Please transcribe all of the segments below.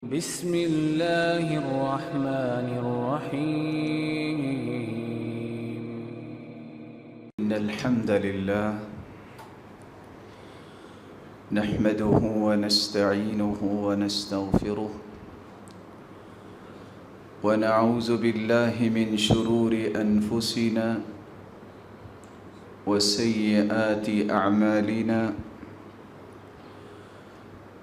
بسم الله الرحمن الرحيم. إن الحمد لله نحمده ونستعينه ونستغفره ونعوذ بالله من شرور أنفسنا وسيئات أعمالنا.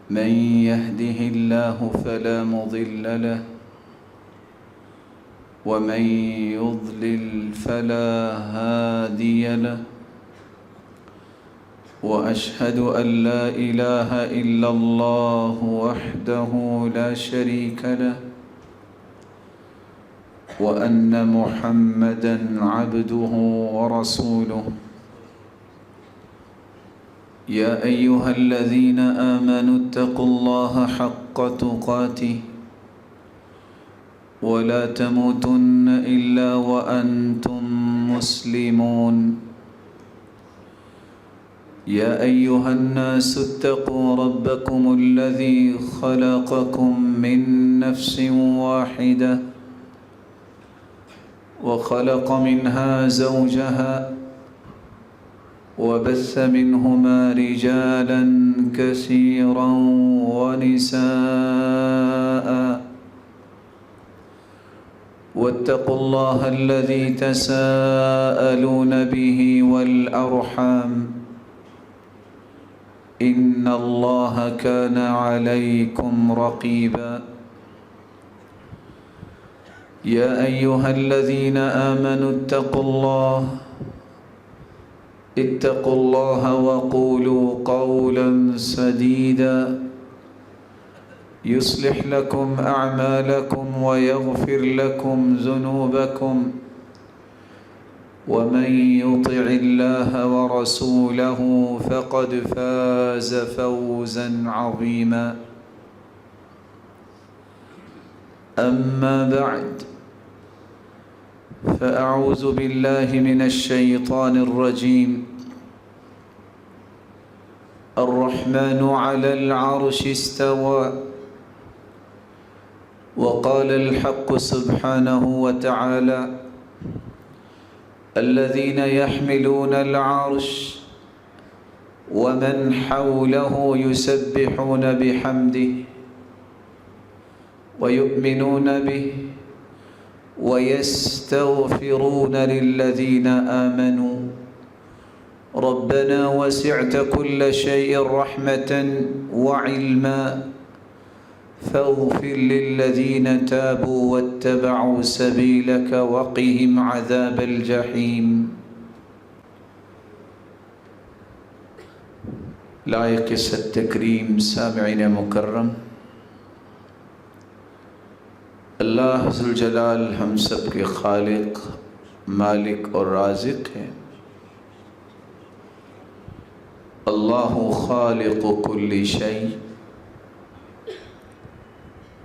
من يهده الله فلا مضل له ومن يضلل فلا هادي له، وأشهد أن لا إله إلا الله وحده لا شريك له، وأن محمدًا عبده ورسوله. يا أيها الذين آمنوا اتقوا الله حق تقاته ولا تموتن إلا وأنتم مسلمون. يا أيها الناس اتقوا ربكم الذي خلقكم من نفس واحدة وخلق منها زوجها وبث منهما رجالا كثيرا ونساء، واتقوا الله الذي تساءلون به والأرحام، إن الله كان عليكم رقيبا. يا أيها الذين آمنوا اتقوا الله وقولوا قولا سديدا يصلح لكم أعمالكم ويغفر لكم ذنوبكم، ومن يطع الله ورسوله فقد فاز فوزا عظيما. أما بعد، فأعوذ بالله من الشيطان الرجيم. الرحمن على العرش استوى. وقال الحق سبحانه وتعالى: الذين يحملون العرش ومن حوله يسبحون بحمده ويؤمنون به ويستغفرون للذين آمنوا ربنا وسعت كل شيء رحمة وعلما فاغفر للذين تابوا واتبعوا سبيلك وقهم عذاب الجحيم. لائق التکریم سامعین مکرم، اللہ ذوالجلال ہم سب کے خالق، مالک اور رازق ہیں۔ اللہ خالق کل شیء،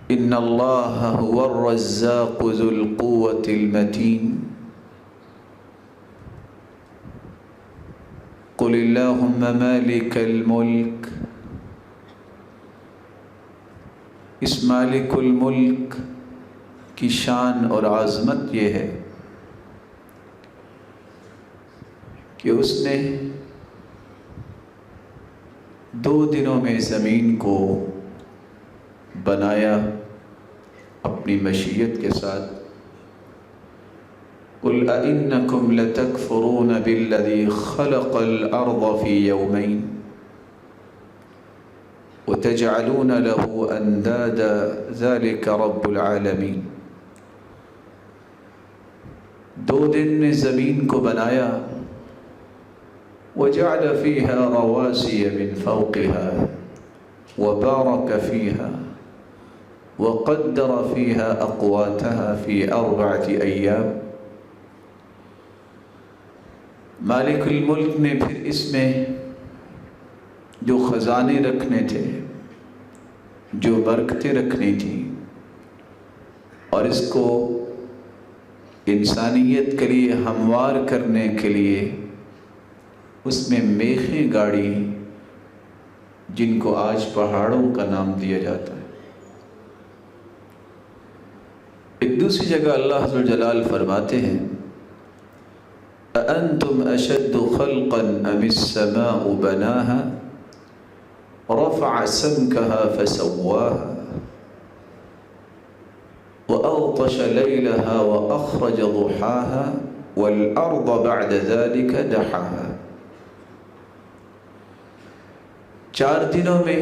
ان اللہ هو الرزاق ذو القوة المتین۔ قل اللہم مالک الملک، اس مالک الملک کی شان اور عظمت یہ ہے کہ اس نے 2 دنوں میں زمین کو بنایا اپنی مشیت کے ساتھ۔ قُلْ أَإِنَّكُمْ لَتَكْفُرُونَ بِالَّذِي خَلَقَ الْأَرْضَ فِي يَوْمَيْنِ وَتَجْعَلُونَ لَهُ أَنْدَادًا ذَلِكَ رَبُّ الْعَالَمِينَ۔ 2 دن نے زمین کو بنایا، وَجَعَلَ فِيهَا رَوَاسِيَ مِنْ فَوْقِهَا وَبَارَكَ فِيهَا وَقَدَّرَ فِيهَا أَقْوَاتَهَا فِي 4 أَيَّامٍ۔ مالک الملک نے پھر اس میں جو خزانے رکھنے تھے، جو برکتیں رکھنی تھیں، اور اس کو انسانیت کے لیے ہموار کرنے کے لیے اس میں میخیں گاڑی، جن کو آج پہاڑوں کا نام دیا جاتا ہے۔ ایک دوسری جگہ اللہ ذو الجلال فرماتے ہیں أأنتم أشد خلقا أم السماء بناها رفع سمكها فسواها وأغطش ليلها وأخرج ضحاها والأرض بعد ذلك دحاها. 4 دنوں میں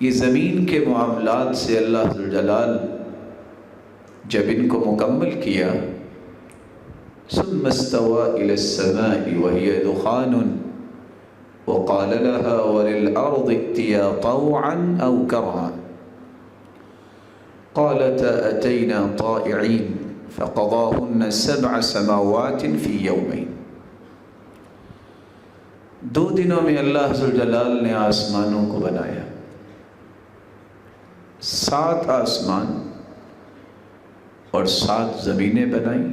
یہ زمین کے معاملات سے اللہ ذو الجلال جب ان کو مکمل کیا ثم استوى إلى السماء وهي دخان وقال لها وللأرض ائتيا طوعا أو كرها قالتا أتينا طائعين فقضاهن 7 سماوات في يومين. 2 دنوں میں اللہ ذو الجلال نے آسمانوں کو بنایا. 7 آسمان اور 7 زمینیں بنائیں.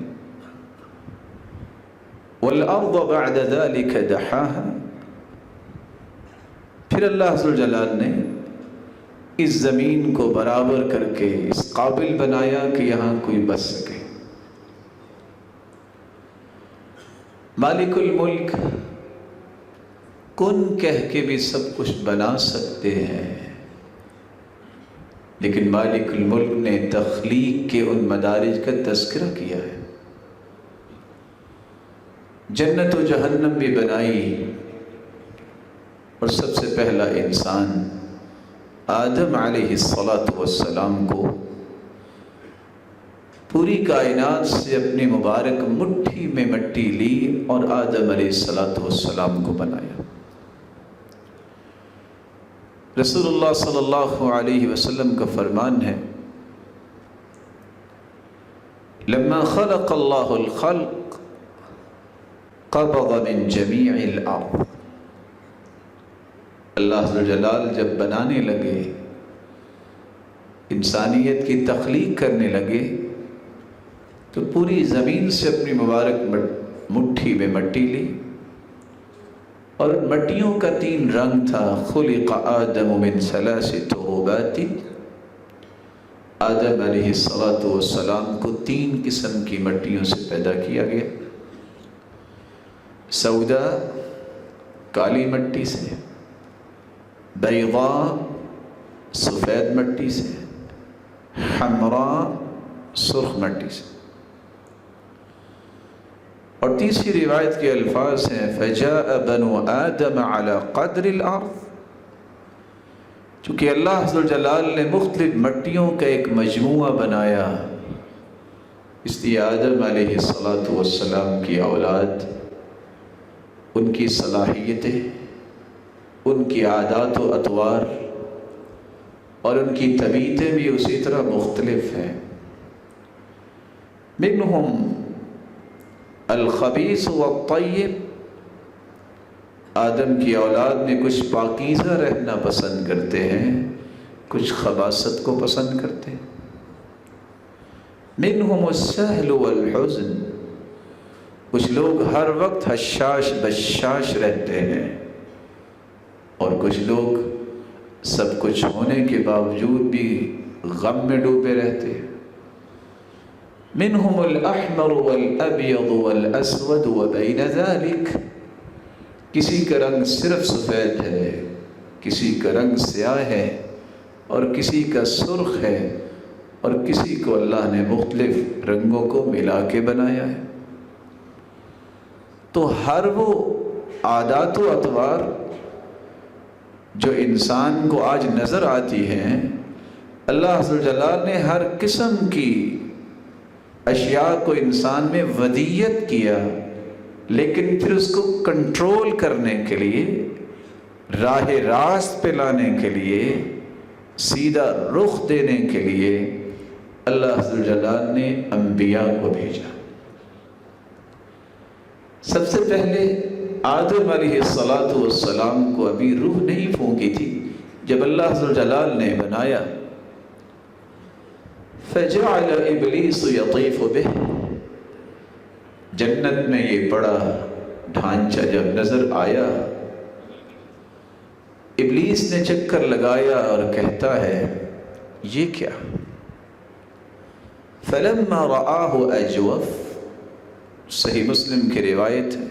والارض بعد ذلك دحاها. پھر اللہ ذو الجلال نے اس زمین کو برابر کر کے اس قابل بنایا کہ یہاں کوئی بس سکے. مالک الملک کن کہہ کے بھی سب کچھ بنا سکتے ہیں، لیکن مالک الملک نے تخلیق کے ان مدارج کا تذکرہ کیا ہے. جنت و جہنم بھی بنائی، اور سب سے پہلا انسان آدم علیہ السلام کو پوری کائنات سے اپنی مبارک مٹھی میں مٹی لی اور آدم علیہ السلام کو بنایا. رسول اللہ صلی اللہ علیہ وسلم کا فرمان ہے لما خلق اللہ الخلق قبض من جمیع الارض. اللہ ذو الجلال جب بنانے لگے، انسانیت کی تخلیق کرنے لگے، تو پوری زمین سے اپنی مبارک مٹھی میں مٹی لی، اور مٹیوں کا 3 رنگ تھا. خلق آدم من 3 تربات. آدم علیہ السلام کو 3 قسم کی مٹیوں سے پیدا کیا گیا. سودا کالی مٹی سے، بیضاء سفید مٹی سے، حمراء سرخ مٹی سے. اور تیسری روایت کے الفاظ ہیں فجاء بنو آدم على قدر الارض. چونکہ اللہ ذو الجلال نے مختلف مٹیوں کا ایک مجموعہ بنایا، اس لیے آدم علیہ السلام کی اولاد، ان کی صلاحیتیں، ان کی عادات و اطوار اور ان کی طبیعتیں بھی اسی طرح مختلف ہیں. منہم الخبیث والطیب. آدم کی اولاد میں کچھ پاکیزہ رہنا پسند کرتے ہیں، کچھ خباثت کو پسند کرتے ہیں. منہم السہل والحزن. کچھ لوگ ہر وقت حشاش بشاش رہتے ہیں، اور کچھ لوگ سب کچھ ہونے کے باوجود بھی غم میں ڈوبے رہتے ہیں. منہم الاحمر والابیض والاسود وبین ذلک. کسی کا رنگ صرف سفید ہے، کسی کا رنگ سیاہ ہے، اور کسی کا سرخ ہے، اور کسی کو اللہ نے مختلف رنگوں کو ملا کے بنایا ہے. تو ہر وہ عادات و اطوار جو انسان کو آج نظر آتی ہیں، اللہ عز و جلال نے ہر قسم کی اشیاء کو انسان میں ودیت کیا، لیکن پھر اس کو کنٹرول کرنے کے لیے، راہ راست پہ لانے کے لیے، سیدھا رخ دینے کے لیے اللہ عز و جلال نے انبیاء کو بھیجا. سب سے پہلے آدم علیہ السلام کو ابھی روح نہیں پھونکی تھی. جب اللہ عز و جلال نے بنایا فجعل ابلیس یطیف بہ. جنت میں یہ بڑا ڈھانچہ جب نظر آیا، ابلیس نے چکر لگایا اور کہتا ہے یہ کیا؟ فلما رآہ اجوف، صحیح مسلم کی روایت ہے،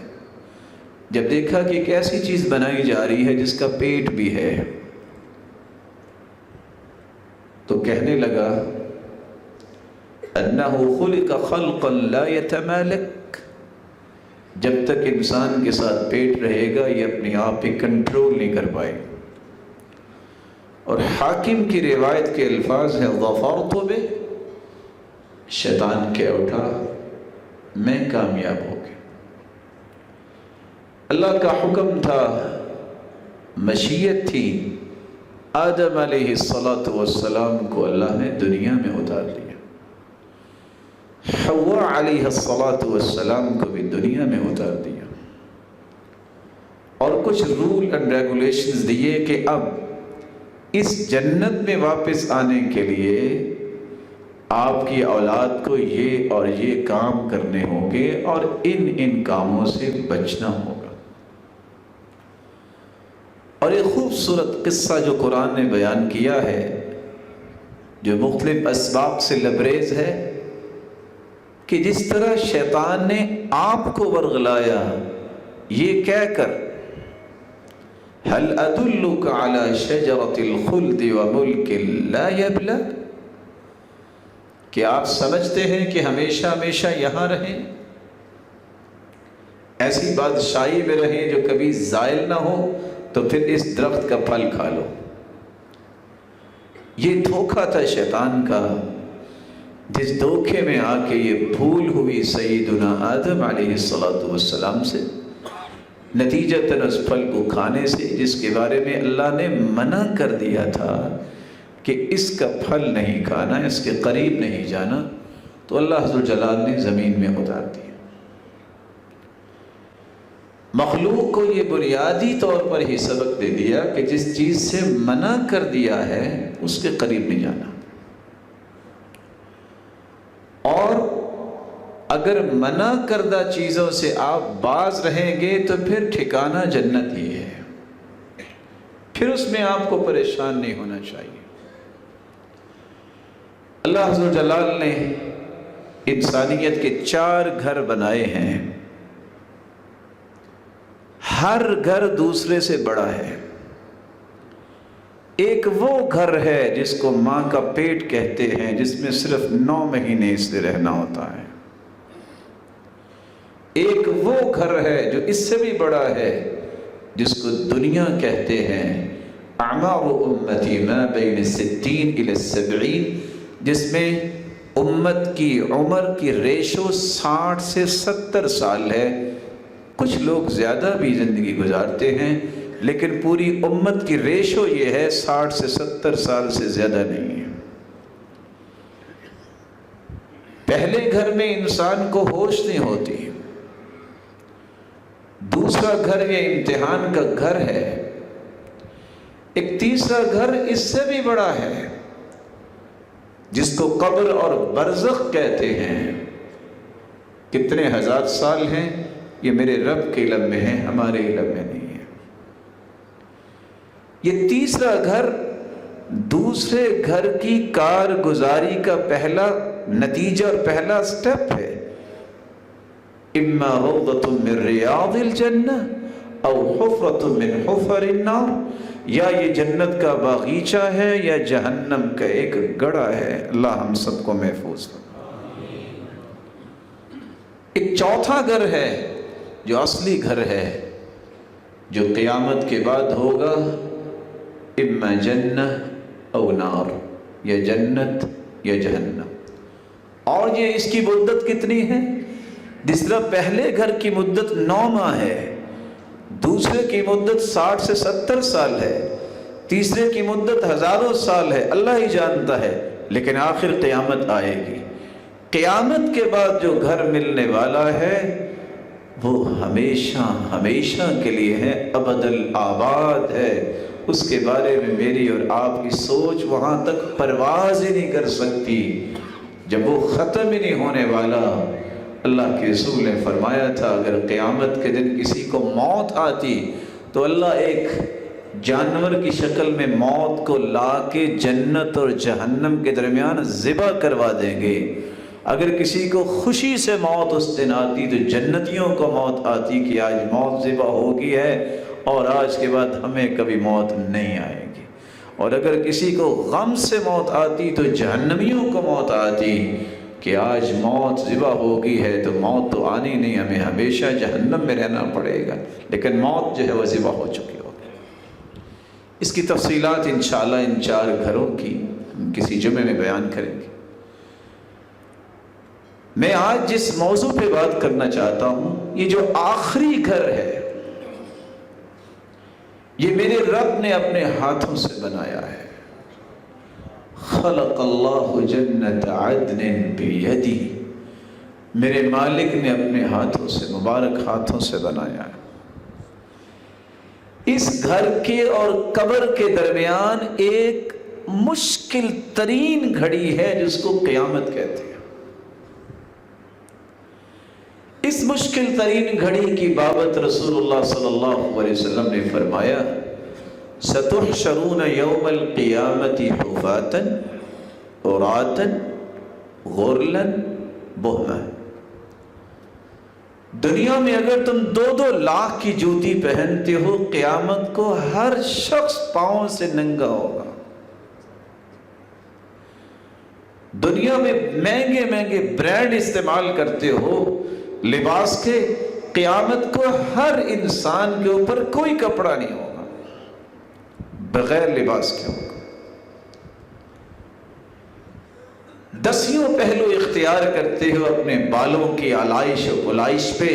جب دیکھا کہ ایک ایسی چیز بنائی جا رہی ہے جس کا پیٹ بھی ہے، تو کہنے لگا انہ خلق خلقا لا يتمالک، جب تک انسان کے ساتھ پیٹ رہے گا یہ اپنے آپ پہ کنٹرول نہیں کر پائے. اور حاکم کی روایت کے الفاظ ہیں ظفرت بہ، شیطان کہہ اٹھا میں کامیاب ہو گیا. اللہ کا حکم تھا، مشیت تھی، آدم علیہ السلام کو اللہ نے دنیا میں اتار دیا، حوا علیہ السلام کو بھی دنیا میں اتار دیا، اور کچھ رول اینڈ ریگولیشنز دیے کہ اب اس جنت میں واپس آنے کے لیے آپ کی اولاد کو یہ اور یہ کام کرنے ہوں گے اور ان کاموں سے بچنا ہوگا. اور ایک خوبصورت قصہ جو قرآن نے بیان کیا ہے، جو مختلف اسباب سے لبریز ہے، کہ جس طرح شیطان نے آپ کو ورغلایا یہ کہہ کر هل ادلک علی شجرۃ الخلد وملک لا یبلی، کہ آپ سمجھتے ہیں کہ ہمیشہ ہمیشہ یہاں رہیں، ایسی بادشاہی میں رہیں جو کبھی زائل نہ ہو، تو پھر اس درخت کا پھل کھا لو. یہ دھوکہ تھا شیطان کا، جس دھوکے میں آ کے یہ بھول ہوئی سیدنا آدم علیہ السلام سے، نتیجتاً اس پھل کو کھانے سے جس کے بارے میں اللہ نے منع کر دیا تھا کہ اس کا پھل نہیں کھانا، اس کے قریب نہیں جانا، تو اللہ عز و جلال نے زمین میں اتار دیا. مخلوق کو یہ بنیادی طور پر ہی سبق دے دیا کہ جس چیز سے منع کر دیا ہے اس کے قریب نہیں جانا، اور اگر منع کردہ چیزوں سے آپ باز رہیں گے تو پھر ٹھکانہ جنت ہی ہے، پھر اس میں آپ کو پریشان نہیں ہونا چاہیے. اللہ عز و جلال نے انسانیت کے 4 گھر بنائے ہیں، ہر گھر دوسرے سے بڑا ہے. ایک وہ گھر ہے جس کو ماں کا پیٹ کہتے ہیں، جس میں صرف 9 مہینے اس سے رہنا ہوتا ہے. ایک وہ گھر ہے جو اس سے بھی بڑا ہے جس کو دنیا کہتے ہیں. اعمار امتی ما بین 60 الی 70، جس میں امت کی عمر کی ریشو 60 سے 70 سال ہے. کچھ لوگ زیادہ بھی زندگی گزارتے ہیں، لیکن پوری امت کی ریشو یہ ہے 60 سے 70 سال سے زیادہ نہیں ہے. پہلے گھر میں انسان کو ہوش نہیں ہوتی. دوسرا گھر یہ امتحان کا گھر ہے. ایک تیسرا گھر اس سے بھی بڑا ہے جس کو قبر اور برزخ کہتے ہیں. کتنے ہزار سال ہیں یہ میرے رب کے علم میں ہے، ہمارے علم میں نہیں ہے. یہ تیسرا گھر دوسرے گھر کی کارگزاری کا پہلا نتیجہ اور پہلا سٹیپ ہے. اما روضۃ من ریاض الجنہ او حفرۃ من حفر النار، یا یہ جنت کا باغیچہ ہے یا جہنم کا ایک گڑھا ہے. اللہ ہم سب کو محفوظ کرے. ایک چوتھا گھر ہے جو اصلی گھر ہے، جو قیامت کے بعد ہوگا. اما جنہ او نار، یا جنت یا جہنم. اور یہ اس کی مدت کتنی ہے؟ جس طرح پہلے گھر کی مدت 9 ماہ ہے، دوسرے کی مدت 60 سے 70 سال ہے، تیسرے کی مدت ہزاروں سال ہے. اللہ ہی جانتا ہے، لیکن آخر قیامت آئے گی. قیامت کے بعد جو گھر ملنے والا ہے وہ ہمیشہ ہمیشہ کے لیے ہے، ابد الآباد ہے. اس کے بارے میں میری اور آپ کی سوچ وہاں تک پرواز ہی نہیں کر سکتی جب وہ ختم ہی نہیں ہونے والا. اللہ کے رسول نے فرمایا تھا اگر قیامت کے دن کسی کو موت آتی تو اللہ ایک جانور کی شکل میں موت کو لا کے جنت اور جہنم کے درمیان ذبح کروا دیں گے. اگر کسی کو خوشی سے موت اس دن آتی تو جنتیوں کو موت آتی کہ آج موت ذبح ہوگی ہے اور آج کے بعد ہمیں کبھی موت نہیں آئے گی، اور اگر کسی کو غم سے موت آتی تو جہنمیوں کو موت آتی کہ آج موت ذبح ہوگی ہے تو موت تو آنی نہیں، ہمیں ہمیشہ جہنم میں رہنا پڑے گا، لیکن موت جو ہے وہ ذبح ہو چکی ہوگی۔ اس کی تفصیلات انشاءاللہ ان 4 گھروں کی ہم کسی جمعے میں بیان کریں گے۔ میں آج جس موضوع پہ بات کرنا چاہتا ہوں، یہ جو آخری گھر ہے یہ میرے رب نے اپنے ہاتھوں سے بنایا ہے۔ خلق اللہ جنت عدن بیدی، میرے مالک نے اپنے ہاتھوں سے، مبارک ہاتھوں سے بنایا ہے۔ اس گھر کے اور قبر کے درمیان ایک مشکل ترین گھڑی ہے جس کو قیامت کہتے ہیں۔ اس مشکل ترین گھڑی کی بابت رسول اللہ صلی اللہ علیہ وسلم نے فرمایا سَتُحْشَرُونَ يَوْمَ الْقِيَامَةِ حُفَاةً عُرَاةً غُرْلًا بُهْمًا۔ دنیا میں اگر تم 2 لاکھ کی جوتی پہنتے ہو، قیامت کو ہر شخص پاؤں سے ننگا ہوگا۔ دنیا میں مہنگے مہنگے برانڈ استعمال کرتے ہو لباس کے، قیامت کو ہر انسان کے اوپر کوئی کپڑا نہیں ہوگا، بغیر لباس کے ہوگا۔ 10 پہلو اختیار کرتے ہو اپنے بالوں کی آلائش و بلائش پہ،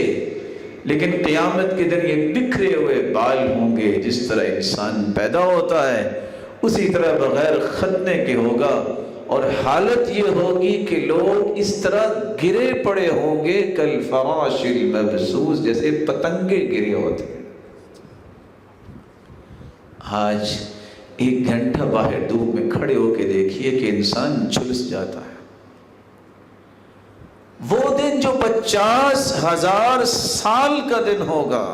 لیکن قیامت کے دن یہ بکھرے ہوئے بال ہوں گے۔ جس طرح انسان پیدا ہوتا ہے اسی طرح بغیر ختنے کے ہوگا، اور حالت یہ ہوگی کہ لوگ اس طرح گرے پڑے ہوں گے کالفراش المبثوث، جیسے پتنگے گرے ہوتے ہیں۔ آج 1 گھنٹہ باہر دھوپ میں کھڑے ہو کے دیکھیے کہ انسان جھلس جاتا ہے۔ وہ دن جو 50,000 سال کا دن ہوگا،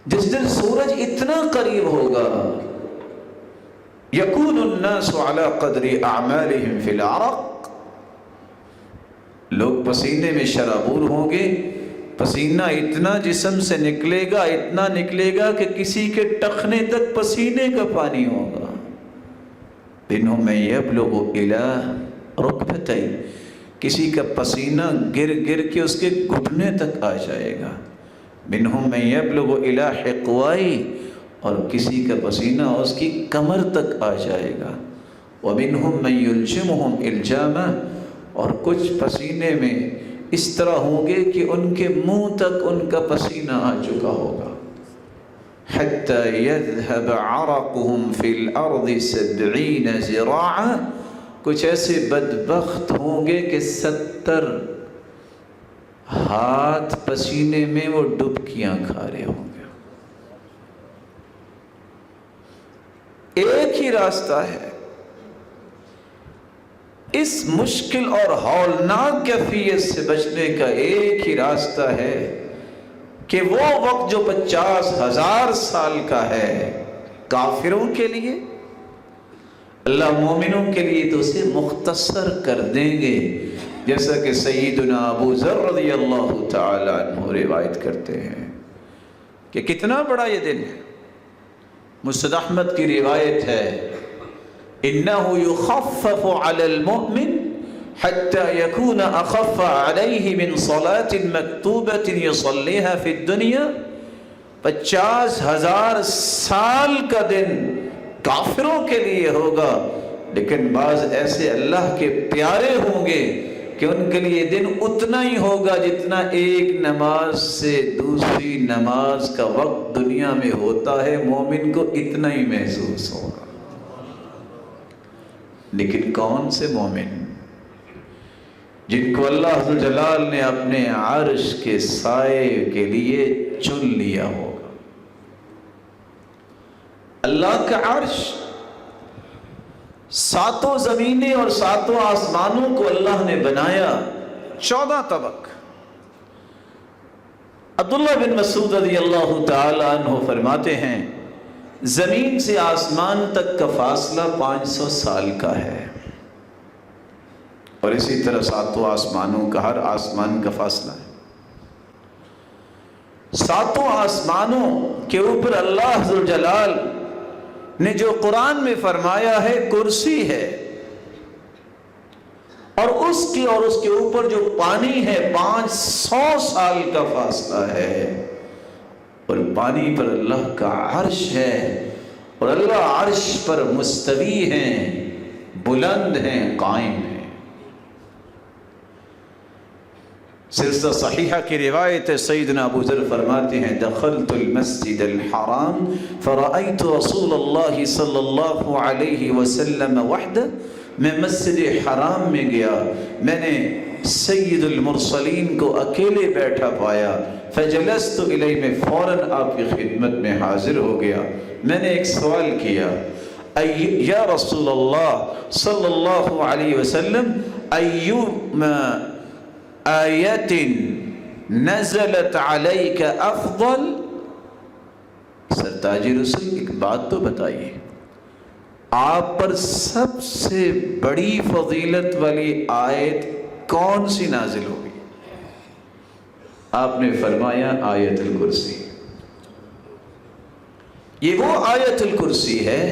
جس دن سورج اتنا قریب ہوگا، یکون الناس علی قدر اعمالہم فی العرق، لوگ پسینے میں شرابور ہوں گے، پسینہ اتنا جسم سے نکلے گا، اتنا نکلے گا کہ کسی کے ٹخنے تک پسینے کا پانی ہوگا۔ منہم من یبلغ الی رکبتیہ، کسی کا پسینہ گر گر کے اس کے گھٹنے تک آ جائے گا۔ منہم من یبلغ الی حقویہ، اور کسی کا پسینہ اس کی کمر تک آ جائے گا۔ وَمِنْهُمْ مَنْ يُلْجِمُهُمْ إِلْجَامًا، اور کچھ پسینے میں اس طرح ہوں گے کہ ان کے منہ تک ان کا پسینہ آ چکا ہوگا۔ حَتَّى يَذْهَبَ عَرَقُهُمْ فِي الْأَرْضِ 70 ذِرَاعًا، کچھ ایسے بدبخت ہوں گے کہ 70 ہاتھ پسینے میں وہ ڈبکیاں کھا رہے ہوں گے۔ ایک ہی راستہ ہے اس مشکل اور ہولناک کیفیت سے بچنے کا، ایک ہی راستہ ہے کہ وہ وقت جو 50,000 سال کا ہے کافروں کے لیے، اللہ مومنوں کے لیے تو اسے مختصر کر دیں گے، جیسا کہ سیدنا ابو ذر رضی اللہ تعالی عنہ روایت کرتے ہیں کہ کتنا بڑا یہ دن ہے۔ مسند احمد کی روایت ہے انه يخفف على المؤمن حتى يكون اخف عليه من صلاة مكتوبة يصليها في الدنيا۔ 50,000 سال کا دن کافروں کے لیے ہوگا، لیکن بعض ایسے اللہ کے پیارے ہوں گے کہ ان کے لیے دن اتنا ہی ہوگا جتنا ایک نماز سے دوسری نماز کا وقت دنیا میں ہوتا ہے، مومن کو اتنا ہی محسوس ہوگا۔ لیکن کون سے مومن؟ جن کو اللہ عز و جلال نے اپنے عرش کے سائے کے لیے چن لیا ہوگا۔ اللہ کا عرش 7 زمینیں اور 7 آسمانوں کو اللہ نے بنایا 14 طبق۔ عبداللہ بن مسعود رضی اللہ تعالی عنہ فرماتے ہیں زمین سے آسمان تک کا فاصلہ 500 سال کا ہے، اور اسی طرح ساتوں آسمانوں کا ہر آسمان کا فاصلہ ہے۔ ساتوں آسمانوں کے اوپر اللہ ذوالجلال نے جو قرآن میں فرمایا ہے کرسی ہے، اور اس کے اوپر جو پانی ہے 500 سال کا فاصلہ ہے، اور پانی پر اللہ کا عرش ہے، اور اللہ عرش پر مستوی ہیں، بلند ہیں، قائم ہیں۔ سلسلہ صحیحہ کی روایت ہے، سیدنا ابو ذر فرماتے ہیں دخلت المسجد الحرام فرأيت رسول اللہ صلی اللہ علیہ وسلم وحدہ، میں مسجد حرام میں گیا، میں نے سید المرسلین کو اکیلے بیٹھا پایا، فجلست الیہ، میں فوراً آپ کی خدمت میں حاضر ہو گیا، میں نے ایک سوال کیا، یا رسول اللہ صلی اللہ علیہ وسلم ایوما آیت نزلت علیک افضل، سرتاج رسول ایک بات تو بتائیے، آپ پر سب سے بڑی فضیلت والی آیت کون سی نازل ہوگی؟ آپ نے فرمایا آیت الکرسی۔ یہ وہ آیت الکرسی ہے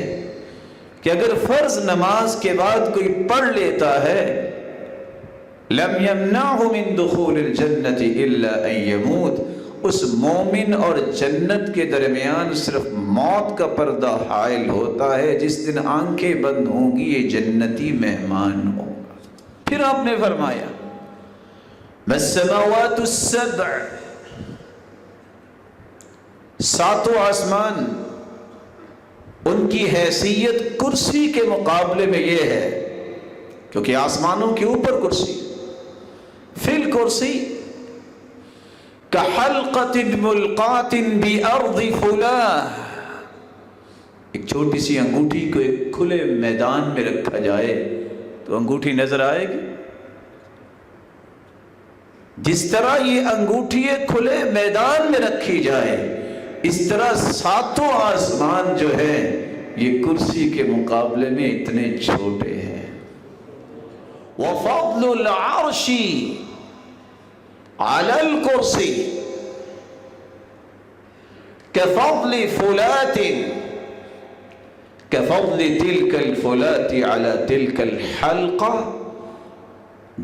کہ اگر فرض نماز کے بعد کوئی پڑھ لیتا ہے لم یمنعہ من دخول الجنت الا ان یموت، اس مومن اور جنت کے درمیان صرف موت کا پردہ حائل ہوتا ہے، جس دن آنکھیں بند ہوں گی یہ جنتی مہمان ہوگا۔ پھر آپ نے فرمایا السماوات السبع، ساتوں آسمان، ان کی حیثیت کرسی کے مقابلے میں یہ ہے، کیونکہ آسمانوں کے اوپر کرسی، فی الکرسی کحلقۃ ملقاۃ بارض فلاح، ایک چھوٹی سی انگوٹھی کو ایک کھلے میدان میں رکھا جائے تو انگوٹھی نظر آئے گی؟ جس طرح یہ انگوٹھی کھلے میدان میں رکھی جائے، اس طرح ساتوں آسمان جو ہے یہ کرسی کے مقابلے میں اتنے چھوٹے ہیں۔ وَفَضْلُ الْعَرْشِ عَلَى الْكُرْسِي كَفَضْلِ فُلَاتٍ كَفَضْلِ تِلْكَ الْفُلَاتِ عَلَى تِلْكَ الْحَلْقَةِ،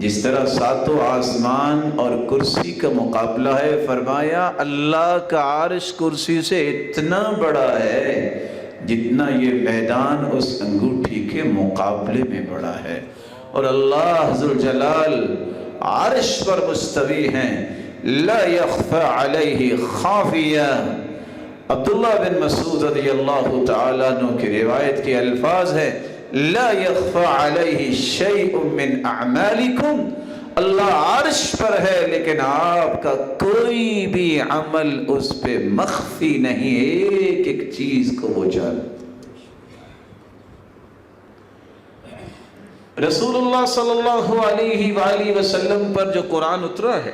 جس طرح ساتوں آسمان اور کرسی کا مقابلہ ہے، فرمایا اللہ کا عرش کرسی سے اتنا بڑا ہے جتنا یہ میدان اس انگوٹھی کے مقابلے میں بڑا ہے، اور اللہ ذوالجلال عرش پر مستوی ہیں، لا يخفى علیہ خافیہ۔ عبداللہ بن مسعود رضی اللہ تعالیٰ عنہ کی روایت کے الفاظ ہے لا يخفى علیہ شیء من اعمالکم، اللہ عرش پر ہے لیکن آپ کا کوئی بھی عمل اس پہ مخفی نہیں، ایک ایک چیز کو وہ جانتا۔ رسول اللہ صلی اللہ علیہ وآلہ وسلم پر جو قرآن اترا ہے،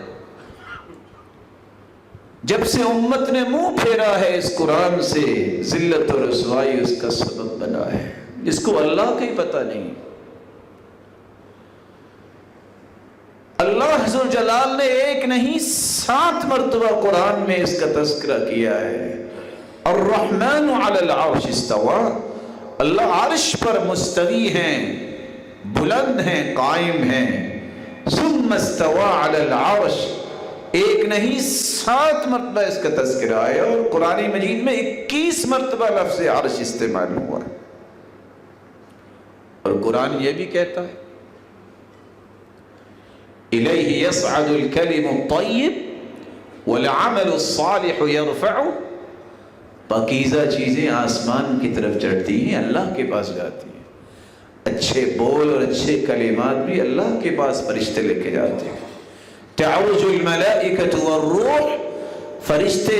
جب سے امت نے منہ پھیرا ہے اس قرآن سے، ذلت و رسوائی اس کا سبب بنا ہے، جس کو اللہ کا ہی پتہ نہیں۔ اللہ ذوالجلال نے ایک نہیں 7 مرتبہ قرآن میں اس کا تذکرہ کیا ہے۔ الرحمن علی العرش استوى، اللہ عرش پر مستوی ہیں، بلند ہیں، قائم ہیں۔ ثم استوى علی العرش، ایک نہیں 7 مرتبہ اس کا تذکرہ ہے، اور قرآن مجید میں 21 مرتبہ لفظ عرش استعمال ہوا ہے۔ اور قرآن یہ بھی کہتا ہے الیہ یصعد الکلم الطیب والعمل الصالح یرفعہ، پاکیزہ چیزیں آسمان کی طرف چڑھتی ہیں، اللہ کے پاس جاتی ہیں، اچھے بول اور اچھے کلمات بھی اللہ کے پاس فرشتے لے کے جاتے ہیں۔ تعرج الملائکۃ والروح، فرشتے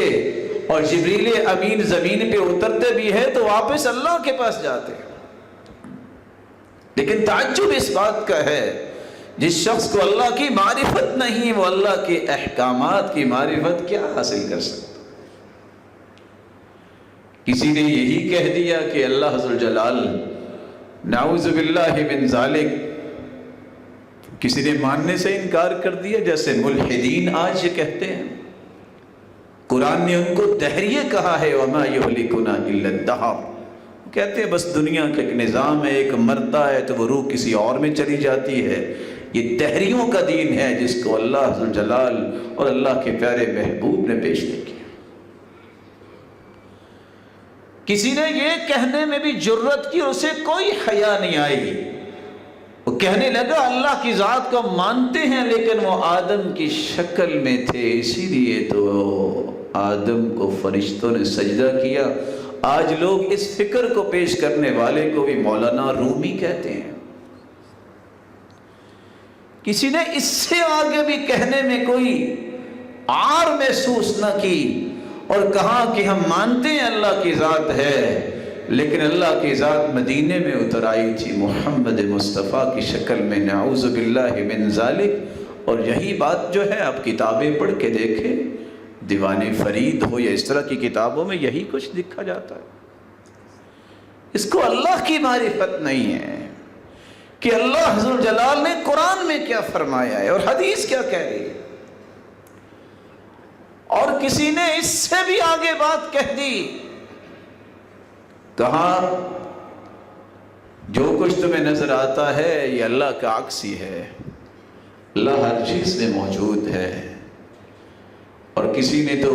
اور جبریل امین زمین پہ اترتے بھی ہیں تو واپس اللہ کے پاس جاتے ہیں۔ لیکن تعجب اس بات کا ہے جس شخص کو اللہ کی معرفت نہیں، وہ اللہ کے احکامات کی معرفت کیا حاصل کر سکتا؟ کسی نے یہی کہہ دیا کہ اللہ ذوالجلال نعوذ باللہ من ذالک کسی نے ماننے سے انکار کر دیا، جیسے ملحدین آج یہ کہتے ہیں۔ قرآن نے ان کو دہریے کہا ہے، وَمَا يُهْلِكُنَا إِلَّا الدَّهْرُ، کہتے ہیں بس دنیا کا ایک نظام ہے، ایک مرتا ہے تو وہ روح کسی اور میں چلی جاتی ہے۔ یہ دہریوں کا دین ہے جس کو اللہ ذوالجلال اور اللہ کے پیارے محبوب نے پیش نہیں کیا۔ کسی نے یہ کہنے میں بھی جرت کی، اسے کوئی حیا نہیں آئی، وہ کہنے لگا اللہ کی ذات کو مانتے ہیں لیکن وہ آدم کی شکل میں تھے، اسی لیے تو آدم کو فرشتوں نے سجدہ کیا۔ آج لوگ اس فکر کو پیش کرنے والے کو بھی مولانا رومی کہتے ہیں۔ کسی نے اس سے آگے بھی کہنے میں کوئی عار محسوس نہ کی اور کہا کہ ہم مانتے ہیں اللہ کی ذات ہے، لیکن اللہ کی ذات مدینے میں اتر آئی تھی محمد مصطفیٰ کی شکل میں، نعوذ باللہ من ذالک۔ اور یہی بات جو ہے آپ کتابیں پڑھ کے دیکھیں، دیوان فرید ہو یا اس طرح کی کتابوں میں یہی کچھ لکھا جاتا ہے۔ اس کو اللہ کی معرفت نہیں ہے کہ اللہ ذوالجلال نے قرآن میں کیا فرمایا ہے اور حدیث کیا کہہ رہی ہے۔ اور کسی نے اس سے بھی آگے بات کہہ دی، کہا جو کچھ تمہیں نظر آتا ہے یہ اللہ کا عکس ہی ہے، اللہ ہر چیز میں موجود ہے۔ اور کسی نے تو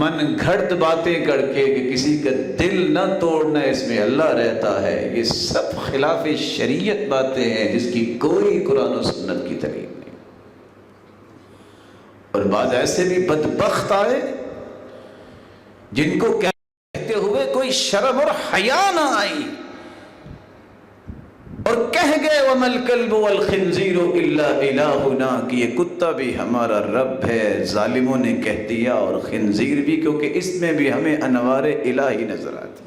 من گھڑت باتیں کر کے کہ کسی کا دل نہ توڑنا اس میں اللہ رہتا ہے، یہ سب خلاف شریعت باتیں ہیں جس کی کوئی قرآن و سنت کی دلیل نہیں۔ اور بعض ایسے بھی بدبخت آئے جن کو کہتے ہوئے کوئی شرم اور حیا نہ آئی، اور کہہ گئے وَمَا الْكَلْبُ وَالْخِنْزِيرُ إِلَّا إِلَٰهُنَا، کہ یہ کتا بھی ہمارا رب ہے۔ ظالموں نے کہہ دیا، اور خنزیر بھی، کیونکہ اس میں بھی ہمیں انوار الہی نظر آتی۔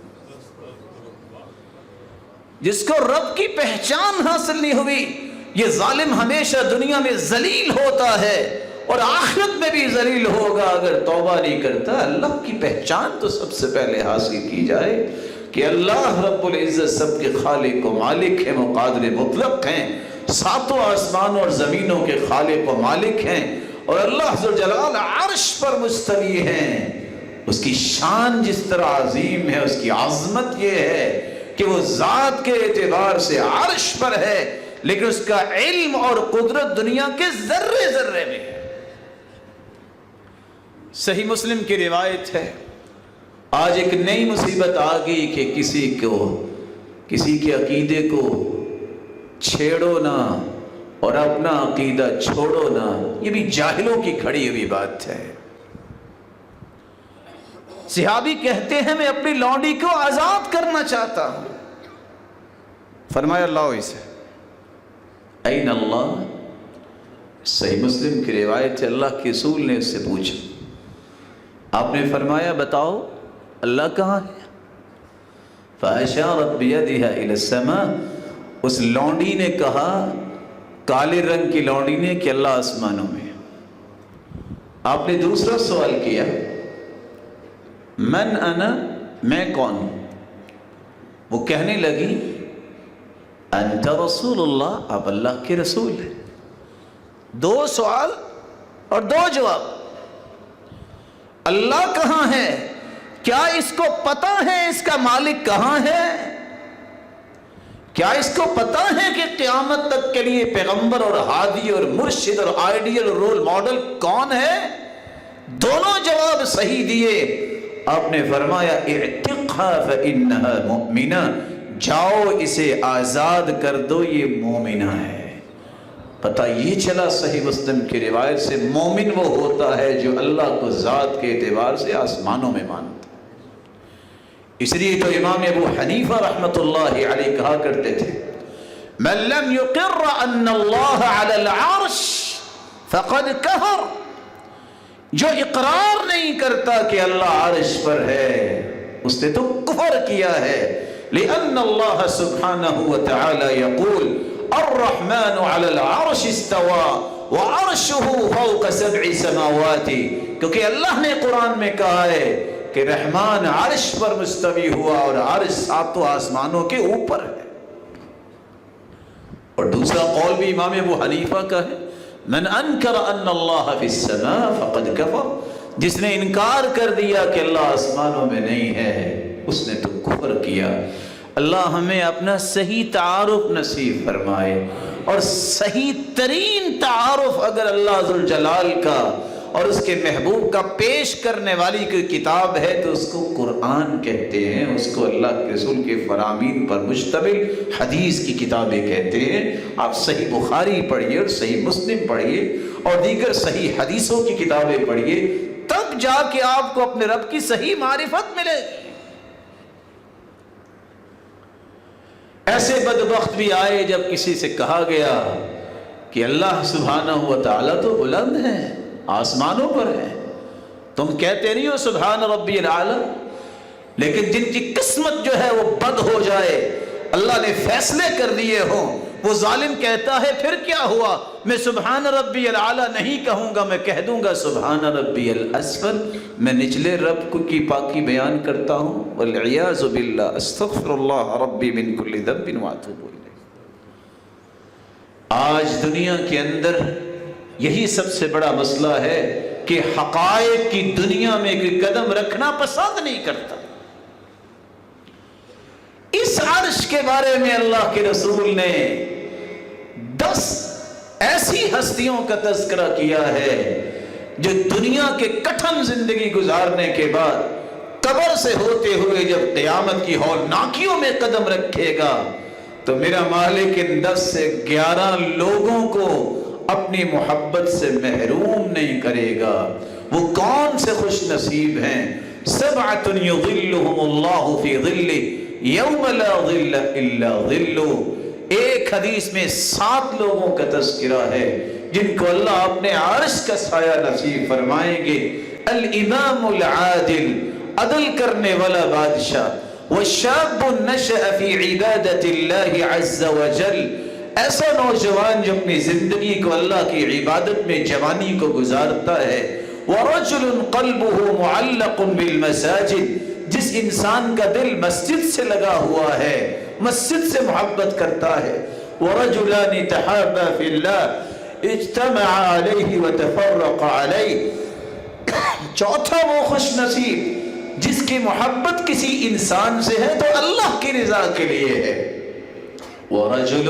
جس کو رب کی پہچان حاصل نہیں ہوئی، یہ ظالم ہمیشہ دنیا میں ذلیل ہوتا ہے اور آخرت میں بھی ذلیل ہوگا اگر توبہ نہیں کرتا۔ اللہ کی پہچان تو سب سے پہلے حاصل کی جائے کہ اللہ رب العزت سب کے خالق و مالک ہیں، مقادر مطلق ہیں، ساتوں آسمانوں اور زمینوں کے خالق و مالک ہیں، اور اللہ ذوالجلال عرش پر مستوی ہیں۔ اس کی شان جس طرح عظیم ہے، اس کی عظمت یہ ہے کہ وہ ذات کے اعتبار سے عرش پر ہے، لیکن اس کا علم اور قدرت دنیا کے ذرے ذرے میں ہے۔ صحیح مسلم کی روایت ہے، آج ایک نئی مصیبت آ گئی کہ کسی کے عقیدے کو چھیڑو نہ اور اپنا عقیدہ چھوڑو نہ، یہ بھی جاہلوں کی کھڑی ہوئی بات ہے۔ صحابی کہتے ہیں میں اپنی لونڈی کو آزاد کرنا چاہتا ہوں، فرمایا لاؤ اسے۔ این اللہ؟ صحیح مسلم کی روایت ہے، اللہ کے رسول نے اس سے پوچھا، آپ نے فرمایا بتاؤ اللہ کہاں ہے؟ فَأَشَارَتْ بِيَدِهَا إِلَى السَّمَاءِ، اس لونڈی نے کہا، کالے رنگ کی لونڈی نے، کہ اللہ آسمانوں میں۔ آپ نے دوسرا سوال کیا، من انا، میں کون ہوں؟ وہ کہنے لگی انت رسول اللہ، آپ اللہ کے رسول ہیں۔ دو سوال اور دو جواب۔ اللہ کہاں ہے؟ کیا اس کو پتہ ہے اس کا مالک کہاں ہے؟ کیا اس کو پتہ ہے کہ قیامت تک کے لیے پیغمبر اور ہادی اور مرشد اور آئیڈیل اور رول ماڈل کون ہے؟ دونوں جواب صحیح دیے۔ آپ نے فرمایا اعتقها فإنها مؤمنہ، جاؤ اسے آزاد کر دو، یہ مومنہ ہے۔ پتہ یہ چلا صحیح مسلم کی روایت سے، مومن وہ ہوتا ہے جو اللہ کو ذات کے اعتبار سے آسمانوں میں مانتا۔ اس لیے تو امام ابو حنیفہ رحمۃ اللہ علیہ کہا کرتے تھے، من لم يقر ان اللہ علی العرش فقد کفر، جو اقرار نہیں کرتا کہ اللہ عرش پر ہے اس نے تو کفر کیا ہے۔ لأن اللہ سبحانہ وتعالی یقول الرحمن علی العرش استوى وعرشہ فوق سبع سماوات، کیونکہ اللہ نے قرآن میں کہا ہے کہ رحمان عرش پر مستوی ہوا اور عرش ساتوں آسمانوں کے اوپر ہے۔ اور دوسرا قول بھی امام ابو حنیفہ کا ہے، من انکر ان اللہ فی السماء فقد کفر، جس نے انکار کر دیا کہ اللہ آسمانوں میں نہیں ہے اس نے تو کفر کیا۔ اللہ ہمیں اپنا صحیح تعارف نصیب فرمائے، اور صحیح ترین تعارف اگر اللہ ذوالجلال کا اور اس کے محبوب کا پیش کرنے والی کوئی کتاب ہے تو اس کو قرآن کہتے ہیں، اس کو اللہ کے رسول کے فرامین پر مشتمل حدیث کی کتابیں کہتے ہیں۔ آپ صحیح بخاری پڑھیے اور صحیح مسلم پڑھیے اور دیگر صحیح حدیثوں کی کتابیں پڑھیے، تب جا کے آپ کو اپنے رب کی صحیح معرفت ملے گی۔ ایسے بدبخت بھی آئے جب کسی سے کہا گیا کہ اللہ سبحانہ و تعالیٰ تو بلند ہے، آسمانوں پر ہے، تم کہتے نہیں ہو سبحان ربی الاعلی، لیکن جن کی قسمت جو ہے وہ بد ہو جائے، اللہ نے فیصلے کر دیے ہوں، وہ ظالم کہتا ہے پھر کیا ہوا، میں سبحان ربی الاعلی نہیں کہوں گا، میں کہہ دوں گا سبحان ربی الاسفل، میں نچلے رب کی پاکی بیان کرتا ہوں، والعیاذ باللہ، استغفر اللہ ربی من کل ذنب واتوب الیہ۔ آج دنیا کے اندر یہی سب سے بڑا مسئلہ ہے کہ حقائق کی دنیا میں کوئی قدم رکھنا پسند نہیں کرتا۔ اس عرش کے بارے میں اللہ کے رسول نے 10 ایسی ہستیوں کا تذکرہ کیا ہے جو دنیا کے کٹھن زندگی گزارنے کے بعد قبر سے ہوتے ہوئے جب قیامت کی ہولناکیوں میں قدم رکھے گا تو میرا مالک ان 10 سے 11 لوگوں کو اپنی محبت سے محروم نہیں کرے گا۔ وہ کون سے خوش نصیب ہیں؟ سبعۃ یظلھم اللہ فی ظلہ یوم لا ظل الا ظلہ۔ ایک حدیث میں 7 لوگوں کا تذکرہ ہے جن کو اللہ اپنے عرش کا سایہ نصیب فرمائیں گے۔ الامام العادل، عدل کرنے والا بادشاہ، والشاب نشأ فی عبادت اللہ عز وجل، ایسا نوجوان جو اپنی زندگی کو اللہ کی عبادت میں جوانی کو گزارتا ہے۔ ورجل قلبہ معلق بالمساجد، جس انسان کا دل مسجد سے لگا ہوا ہے، مسجد سے محبت کرتا ہے۔ ورجلان تحابا فی اللہ اجتمع علیہ وتفرق علیہ، چوتھا وہ خوش نصیب جس کی محبت کسی انسان سے ہے تو اللہ کی رضا کے لیے ہے۔ ورجل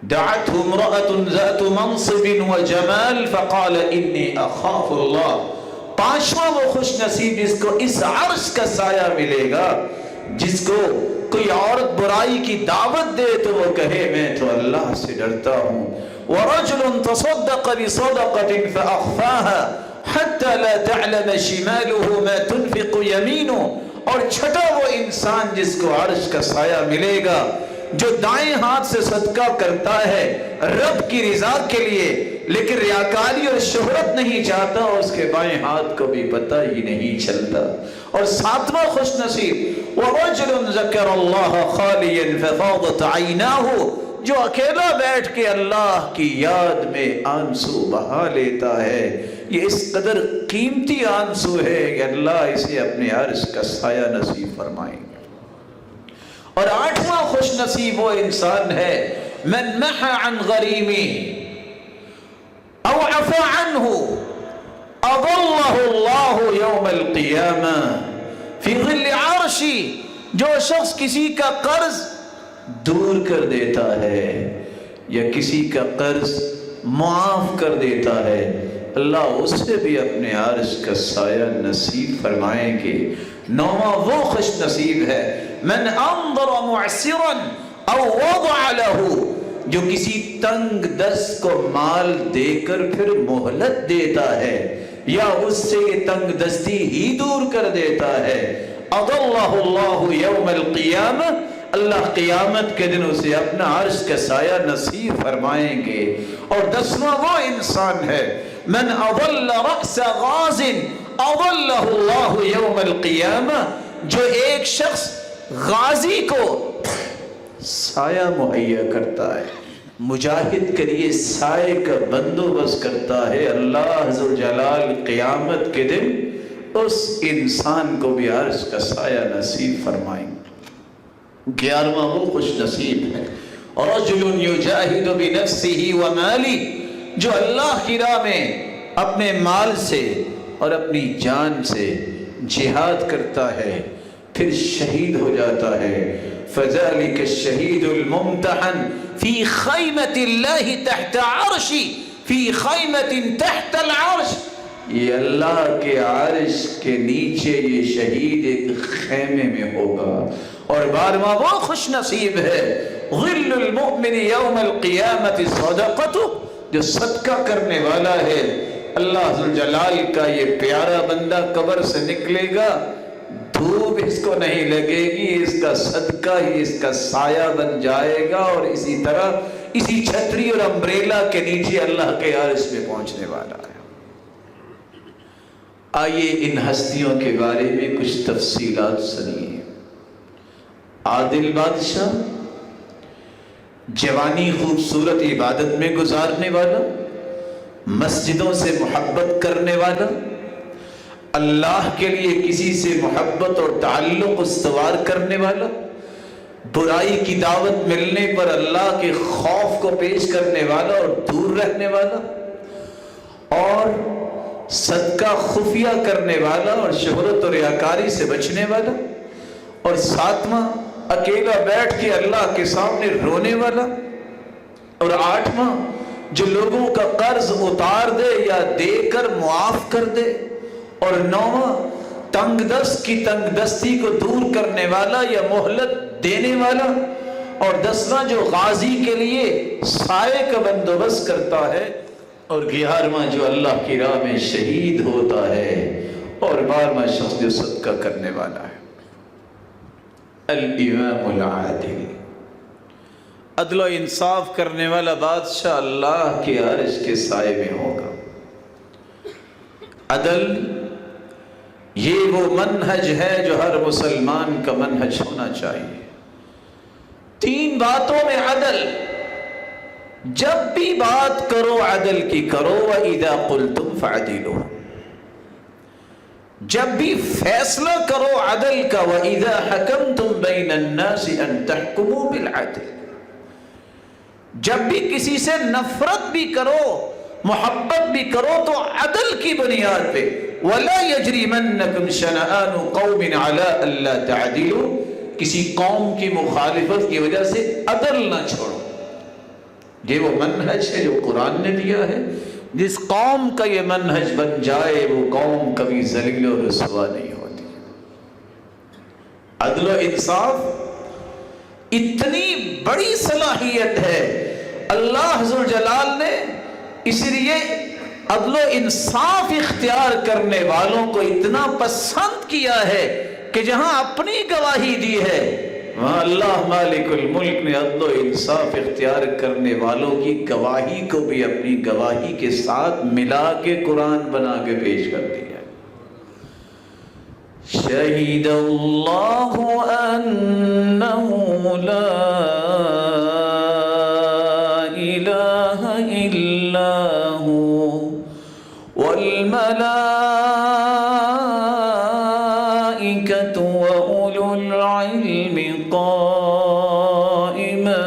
دعته امرأة ذات منصب وجمال فقال انی اخاف اللہ۔ پانچواں وہ خوش نصیب جس کو اس عرش کا سایہ ملے گا، جس کو کوئی عورت برائی کی دعوت دے تو وہ کہے میں تو اللہ سے ڈرتا ہوں۔ ورجل تصدق بصدقة فأخفاها حتى لا تعلم شماله ما تنفق يمينه، اور چھٹا وہ انسان جس کو عرش کا سایہ ملے گا جو دائیں ہاتھ سے صدقہ کرتا ہے رب کی رضا کے لیے، لیکن ریاکاری اور شہرت نہیں چاہتا اور اس کے بائیں ہاتھ کو بھی پتہ ہی نہیں چلتا۔ اور 7واں خوش نصیب وَرَجُلٌ ذَكَرَ اللَّهَ خَالِيًا فَفَاضَتْ عَيْنَاهُ، جو اکیلا بیٹھ کے اللہ کی یاد میں آنسو بہا لیتا ہے۔ یہ اس قدر قیمتی آنسو ہے کہ اللہ اسے اپنے عرش کا سایہ نصیب فرمائیں گے۔ اور 8واں خوش نصیب وہ انسان ہے من محى عن غریمی او عفا عنہ اظلہ اللہ یوم القیامہ فی ظل عرشی، جو شخص کسی کا قرض دور کر دیتا ہے یا کسی کا قرض معاف کر دیتا ہے، اللہ اس سے بھی اپنے عرش کا سایہ نصیب فرمائیں گے۔ 9واں وہ خوش نصیب ہے من انظر معسرا او وضع له، جو کسی تنگ دست کو مال دے کر پھر مہلت دیتا ہے یا اس سے تنگ دستی ہی دور کر دیتا ہے۔ اضلہ اللہ یوم القیامہ، اللہ قیامت کے دن اسے اپنا عرش کا سایہ نصیب فرمائیں گے۔ اور 10واں وہ انسان ہے من اضل رأس غاز اضلہ اللہ یوم القیامہ، جو ایک شخص غازی کو سایہ مہیا کرتا ہے، مجاہد کے لیے سائے کا بندوبست کرتا ہے، اللہ ذوالجلال قیامت کے دن اس انسان کو بھی عرش کا سایہ نصیب فرمائیں گے۔ 11واں وہ خوش نصیب ہے رجل یجاہد بنفسہ ومالہ، جو اللہ کی راہ میں اپنے مال سے اور اپنی جان سے جہاد کرتا ہے پھر شہید ہو جاتا ہے، فذلک الشہید الممتحن فی خیمۃ اللہ تحت عرش، فی خیمۃ تحت العرش، یہ اللہ کے عرش کے نیچے یہ شہید ایک خیمے میں ہوگا۔ اور 12واں وہ خوش نصیب ہے، ظل المؤمن یوم القیامت صدقتہ، جو صدقہ کرنے والا ہے، اللہ ذوالجلال کا یہ پیارا بندہ قبر سے نکلے گا، دھوپ اس کو نہیں لگے گی، اس کا صدقہ ہی اس کا سایہ بن جائے گا، اور اسی طرح اسی چھتری اور امبریلا کے نیچے اللہ کے عرش میں پہنچنے والا ہے۔ آئیے ان ہستیوں کے بارے میں کچھ تفصیلات سنیے۔ عادل بادشاہ، جوانی خوبصورت عبادت میں گزارنے والا، مسجدوں سے محبت کرنے والا، اللہ کے لیے کسی سے محبت اور تعلق استوار کرنے والا، برائی کی دعوت ملنے پر اللہ کے خوف کو پیش کرنے والا اور دور رہنے والا، اور صدقہ خفیہ کرنے والا اور شہرت اور ریاکاری سے بچنے والا، اور 7واں اکیلا بیٹھ کے اللہ کے سامنے رونے والا، اور 8واں جو لوگوں کا قرض اتار دے یا دے کر معاف کر دے، اور 9واں تنگ دست کی تنگ دستی کو دور کرنے والا یا مہلت دینے والا، اور 10واں جو غازی کے لیے سائے کا بندوبست کرتا ہے، اور 11واں جو اللہ کی راہ میں شہید ہوتا ہے، اور 12واں شخص جو صدقہ کرنے والا ہے۔ الامام العادل، عدل و انصاف کرنے والا بادشاہ اللہ کے عرش کے سائے میں ہوگا۔ عدل یہ وہ منہج ہے جو ہر مسلمان کا منہج ہونا چاہیے۔ 3 باتوں میں عدل، جب بھی بات کرو عدل کی کرو، وَإِذَا قُلْتُمْ فَعْدِلُوا، جب بھی فیصلہ کرو عدل کا، وَإِذَا حَكَمْتُمْ بَيْنَ النَّاسِ أَن تَحْكُمُوا بِالْعَدْلِ، جب بھی کسی سے نفرت بھی کرو محبت بھی کرو تو عدل کی بنیاد پہ، وَلَا يَجْرِمَنَّكُمْ شَنَآنُ قَوْمٍ عَلَىٰ أَلَّا تَعْدِلُوا، کسی قوم کی مخالفت کی وجہ سے عدل نہ چھوڑو۔ یہ وہ منہج ہے جو قرآن نے دیا ہے، جس قوم کا یہ منہج بن جائے وہ قوم کبھی ذلیل و رسوا نہیں ہوتی۔ عدل و انصاف اتنی بڑی صلاحیت ہے اللہ ذوالجلال نے، اس لیے عدل و انصاف اختیار کرنے والوں کو اتنا پسند کیا ہے کہ جہاں اپنی گواہی دی ہے وہاں اللہ مالک الملک نے عدل و انصاف اختیار کرنے والوں کی گواہی کو بھی اپنی گواہی کے ساتھ ملا کے قرآن بنا کے پیش کر دیا۔ شہید اللہ انہ لا الہ الا ہو والملائکۃ وأولو العلم قائما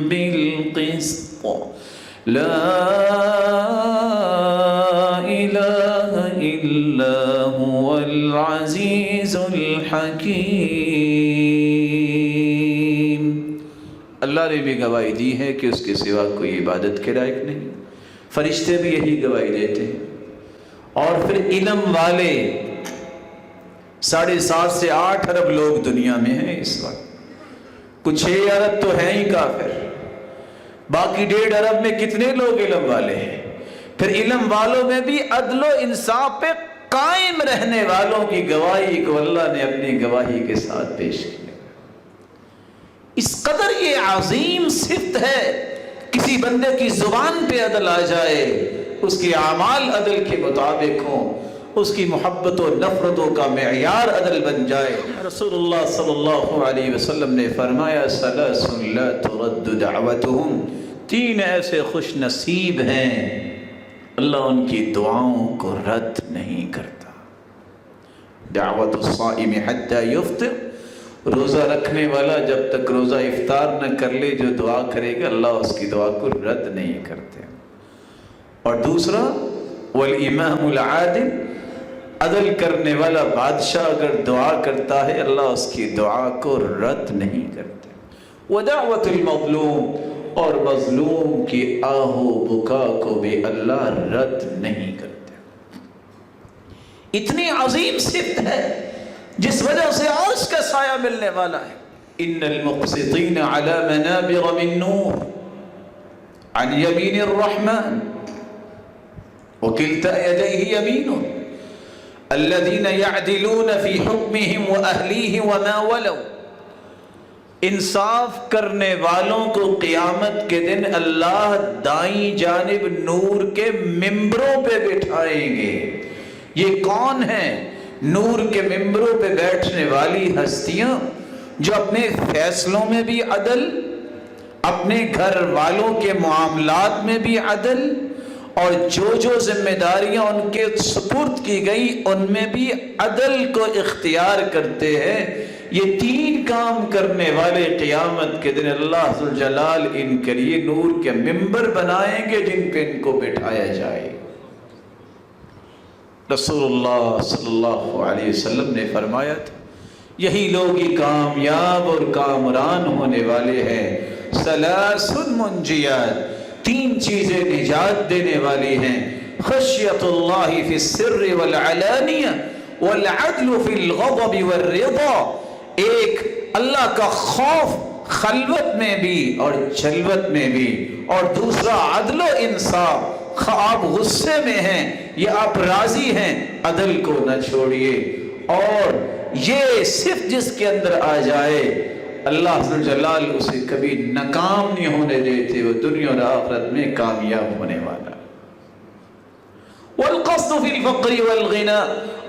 بالقسط لا الہ الا هو العزیز الحکیم۔ اللہ نے بھی گواہی دی ہے کہ اس کے سوا کوئی عبادت کے لائق نہیں، فرشتے بھی یہی گواہی دیتے ہیں، اور پھر علم والے 7.5 سے 8 ارب لوگ دنیا میں ہیں اس وقت، کچھ 6 ارب تو ہیں ہی کافر، باقی 1.5 ارب میں کتنے لوگ علم والے ہیں؟ پھر علم والوں میں بھی عدل و انصاف پہ قائم رہنے والوں کی گواہی کو اللہ نے اپنی گواہی کے ساتھ پیش کیا۔ اس قدر یہ عظیم صفت ہے، کسی بندے کی زبان پہ عدل آ جائے، اس کے اعمال عدل کے مطابق ہوں، اس کی محبت و نفرتوں کا معیار عدل بن جائے۔ رسول اللہ صلی اللہ علیہ وسلم نے فرمایا ثلاث لا ترد دعوتهم، 3 ایسے خوش نصیب ہیں اللہ ان کی دعاؤں کو رد نہیں کرتا۔ دعوت الصائم حتى يفطر روزہ رکھنے والا جب تک روزہ افطار نہ کر لے جو دعا کرے گا اللہ اس کی دعا کو رد نہیں کرتے. اور دوسرا والامام العادل، عدل کرنے والا بادشاہ اگر دعا کرتا ہے اللہ اس کی دعا کو رد نہیں کرتے. ودعوت المظلوم، اور مظلوم کی آہو بکا کو بھی اللہ رد نہیں کرتے. اتنی عظیم صفت ہے جس وجہ سے عرش کا سایہ ملنے والا ہے. ان المقسطین علی منابر من نور عن یمین الرحمن وکلتا یدیہ یمین الذین یعدلون فی حکمہم واہلیہ وما ولوا. انصاف کرنے والوں کو قیامت کے دن اللہ دائیں جانب نور کے ممبروں پہ بٹھائیں گے. یہ کون ہیں؟ نور کے ممبروں پہ بیٹھنے والی ہستیاں جو اپنے فیصلوں میں بھی عدل، اپنے گھر والوں کے معاملات میں بھی عدل، اور جو ذمہ داریاں ان کے سپرد کی گئی ان میں بھی عدل کو اختیار کرتے ہیں. یہ تین کام کرنے والے قیامت کے دن اللہ ذوالجلال ان کے لیے نور کے ممبر بنائیں گے جن پہ ان کو بٹھایا جائے. رسول اللہ صلی اللہ علیہ وسلم نے فرمایا تھا یہی لوگ ہی کامیاب اور کامران ہونے والے ہیں. ثلاث منجیات، تین چیزیں نجات دینے والی ہیں. خشیت اللہ فی السر والعلانیہ والعدل فی الغضب والرضا. ایک اللہ کا خوف خلوت میں بھی اور جلوت میں بھی، اور دوسرا عدل و انصاف. آپ غصے میں ہیں یا آپ راضی ہیں عدل کو نہ چھوڑیے. اور یہ صرف جس کے اندر آ جائے اللہ ذوالجلال اسے کبھی ناکام نہیں ہونے دیتے، وہ دنیا اور آخرت میں کامیاب ہونے والا. والقصد فی الفقر والغنى،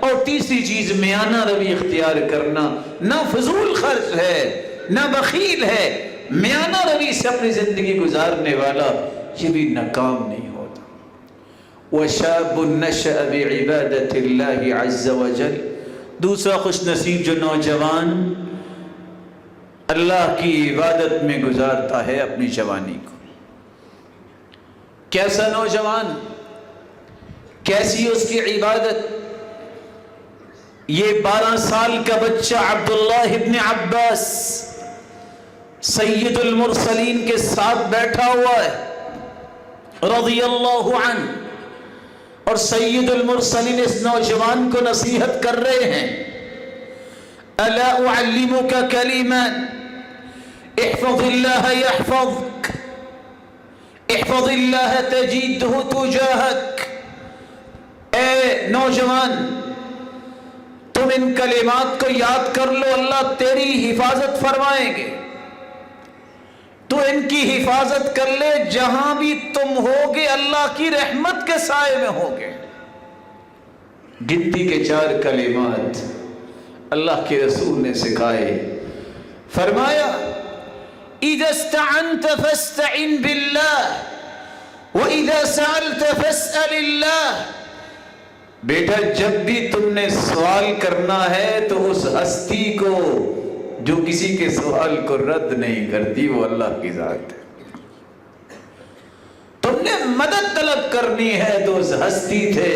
اور تیسری چیز میانہ روی اختیار کرنا. نہ فضول خرچ ہے نہ بخیل ہے، میانہ روی سے اپنی زندگی گزارنے والا یہ بھی ناکام نہیں ہوتا. وشاب نشأ بعبادت اللہ عز وجل، دوسرا خوش نصیب جو نوجوان اللہ کی عبادت میں گزارتا ہے اپنی جوانی کو. کیسا نوجوان، کیسی اس کی عبادت؟ یہ 12 سال کا بچہ عبداللہ ابن عباس سید المرسلین کے ساتھ بیٹھا ہوا ہے رضی اللہ عنہ، اور سید المرسلین اس نوجوان کو نصیحت کر رہے ہیں. الا اعلمک کلمات احفظ اللہ یحفظک احفظ اللہ تجدہ تجاہک. اے نوجوان تم ان کلمات کو یاد کر لو، اللہ تیری حفاظت فرمائیں گے. تو ان کی حفاظت کر لے، جہاں بھی تم ہوگے اللہ کی رحمت کے سائے میں ہوگے. گنتی کے 4 کلمات اللہ کے رسول نے سکھائے. فرمایا اذا استعنت فاستعن باللہ واذا سألت فاسأل اللہ. بیٹا جب بھی تم نے سوال کرنا ہے تو اس ہستی کو جو کسی کے سوال کو رد نہیں کرتی وہ اللہ کی ذات ہے. تم نے مدد طلب کرنی ہے تو اس ہستی تھے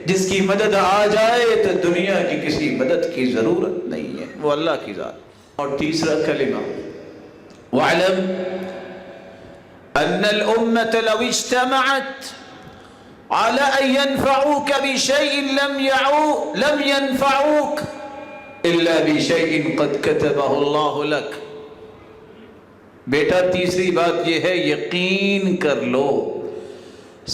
جس کی مدد آ جائے تو دنیا کی کسی مدد کی ضرورت نہیں ہے، وہ اللہ کی ذات. اور تیسرا کلمہ وَاعْلَمْ أَنَّ الْأُمَّةَ لَوْ اجْتَمَعَتْ عَلَىٰ أَن يَنْفَعُوكَ بِشَيْءٍ لَمْ يَنْفَعُوكَ إِلَّا بِشَيْءٍ قَدْ كَتَبَهُ اللَّهُ لَكَ. بیٹا تیسری بات یہ ہے یقین کر لو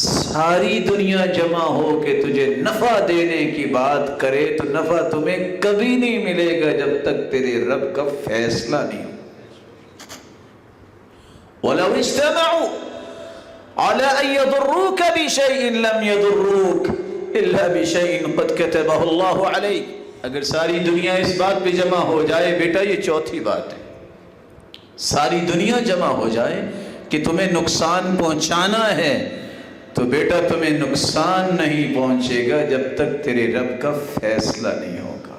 ساری دنیا جمع ہو کے تجھے نفع دینے کی بات کرے تو نفع تمہیں کبھی نہیں ملے گا جب تک تیرے رب کا فیصلہ نہیں ہو. وَلَوْ اجْتَمَعُوا عَلَىٰ أَن يَضُرُّوكَ بِشَيْءٍ لَمْ يَضُرُّوكَ إِلَّا بِشَيْءٍ قَدْ كَتَبَهُ اللَّهُ عَلَيْكَ. اگر ساری دنیا اس بات پہ جمع ہو جائے، بیٹا یہ چوتھی بات ہے، ساری دنیا جمع ہو جائے کہ تمہیں نقصان پہنچانا ہے تو بیٹا تمہیں نقصان نہیں پہنچے گا جب تک تیرے رب کا فیصلہ نہیں ہوگا.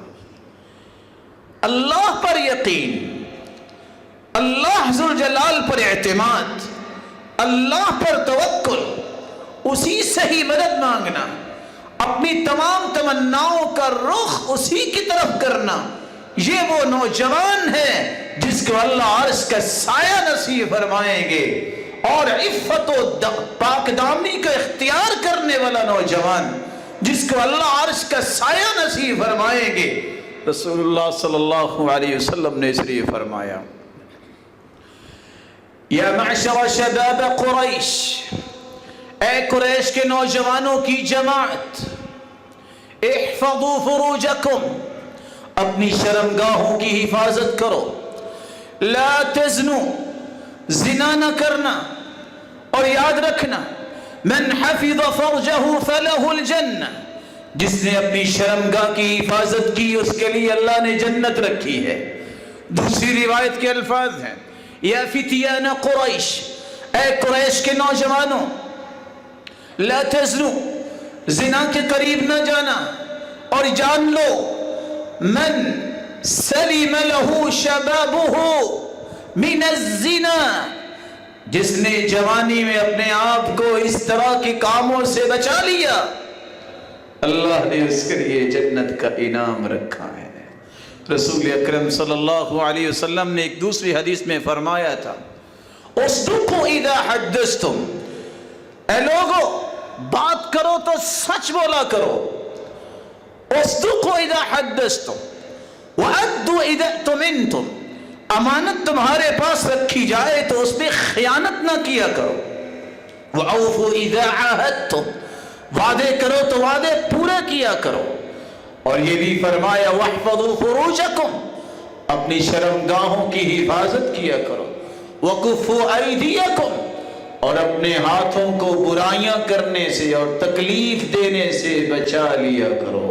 اللہ پر یقین، اللہ ذوالجلال پر اعتماد، اللہ پر توکل، اسی سے ہی مدد مانگنا، اپنی تمام تمناؤں کا رخ اسی کی طرف کرنا، یہ وہ نوجوان ہے جس کو اللہ عرش کا سایہ نصیب فرمائیں گے، اور عفت و پاک دامنی کا اختیار کرنے والا نوجوان جس کو اللہ عرش کا سایہ نصیب فرمائیں گے۔ رسول اللہ صلی اللہ علیہ وسلم نے اس لیے فرمایا، یا معشر شباب قریش، اے قریش کے نوجوانوں کی جماعت، احفظوا فروجکم، اپنی شرمگاہوں کی حفاظت کرو، لا تزنوا، زنا نہ کرنا، اور یاد رکھنا من حفظ فرجہ فلہ الجنہ، جس نے اپنی شرمگاہ کی حفاظت کی اس کے لیے اللہ نے جنت رکھی ہے۔ دوسری روایت کے الفاظ ہیں، یا فتیان قریش، اے قریش کے نوجوانوں، لا تزنوا، زنا کے قریب نہ جانا، اور جان لو من سلم له شبابہ من الزنا، جس نے جوانی میں اپنے آپ کو اس طرح کے کاموں سے بچا لیا، اللہ نے اس کے لیے جنت کا انعام رکھا ہے۔ رسول اکرم صلی اللہ علیہ وسلم نے ایک دوسری حدیث میں فرمایا تھا، اصدقوا اذا حدثتم، اے لوگو بات کرو تو سچ بولا کرو، اصدقوا اذا حدثتم وادوا اذا اؤتمنتم، امانت تمہارے پاس رکھی جائے تو اس پہ خیانت نہ کیا کرو، وَأَوْفُوا إِذَا عَاهَدتُّمْ، وعدے کرو تو وعدے پورے کیا کرو، اور یہ بھی فرمایا وَاحْفَظُوا فُرُوجَكُمْ، اپنی شرمگاہوں کی حفاظت کیا کرو، وَكُفُّوا أَيْدِيَكُمْ، اور اپنے ہاتھوں کو برائیاں کرنے سے اور تکلیف دینے سے بچا لیا کرو۔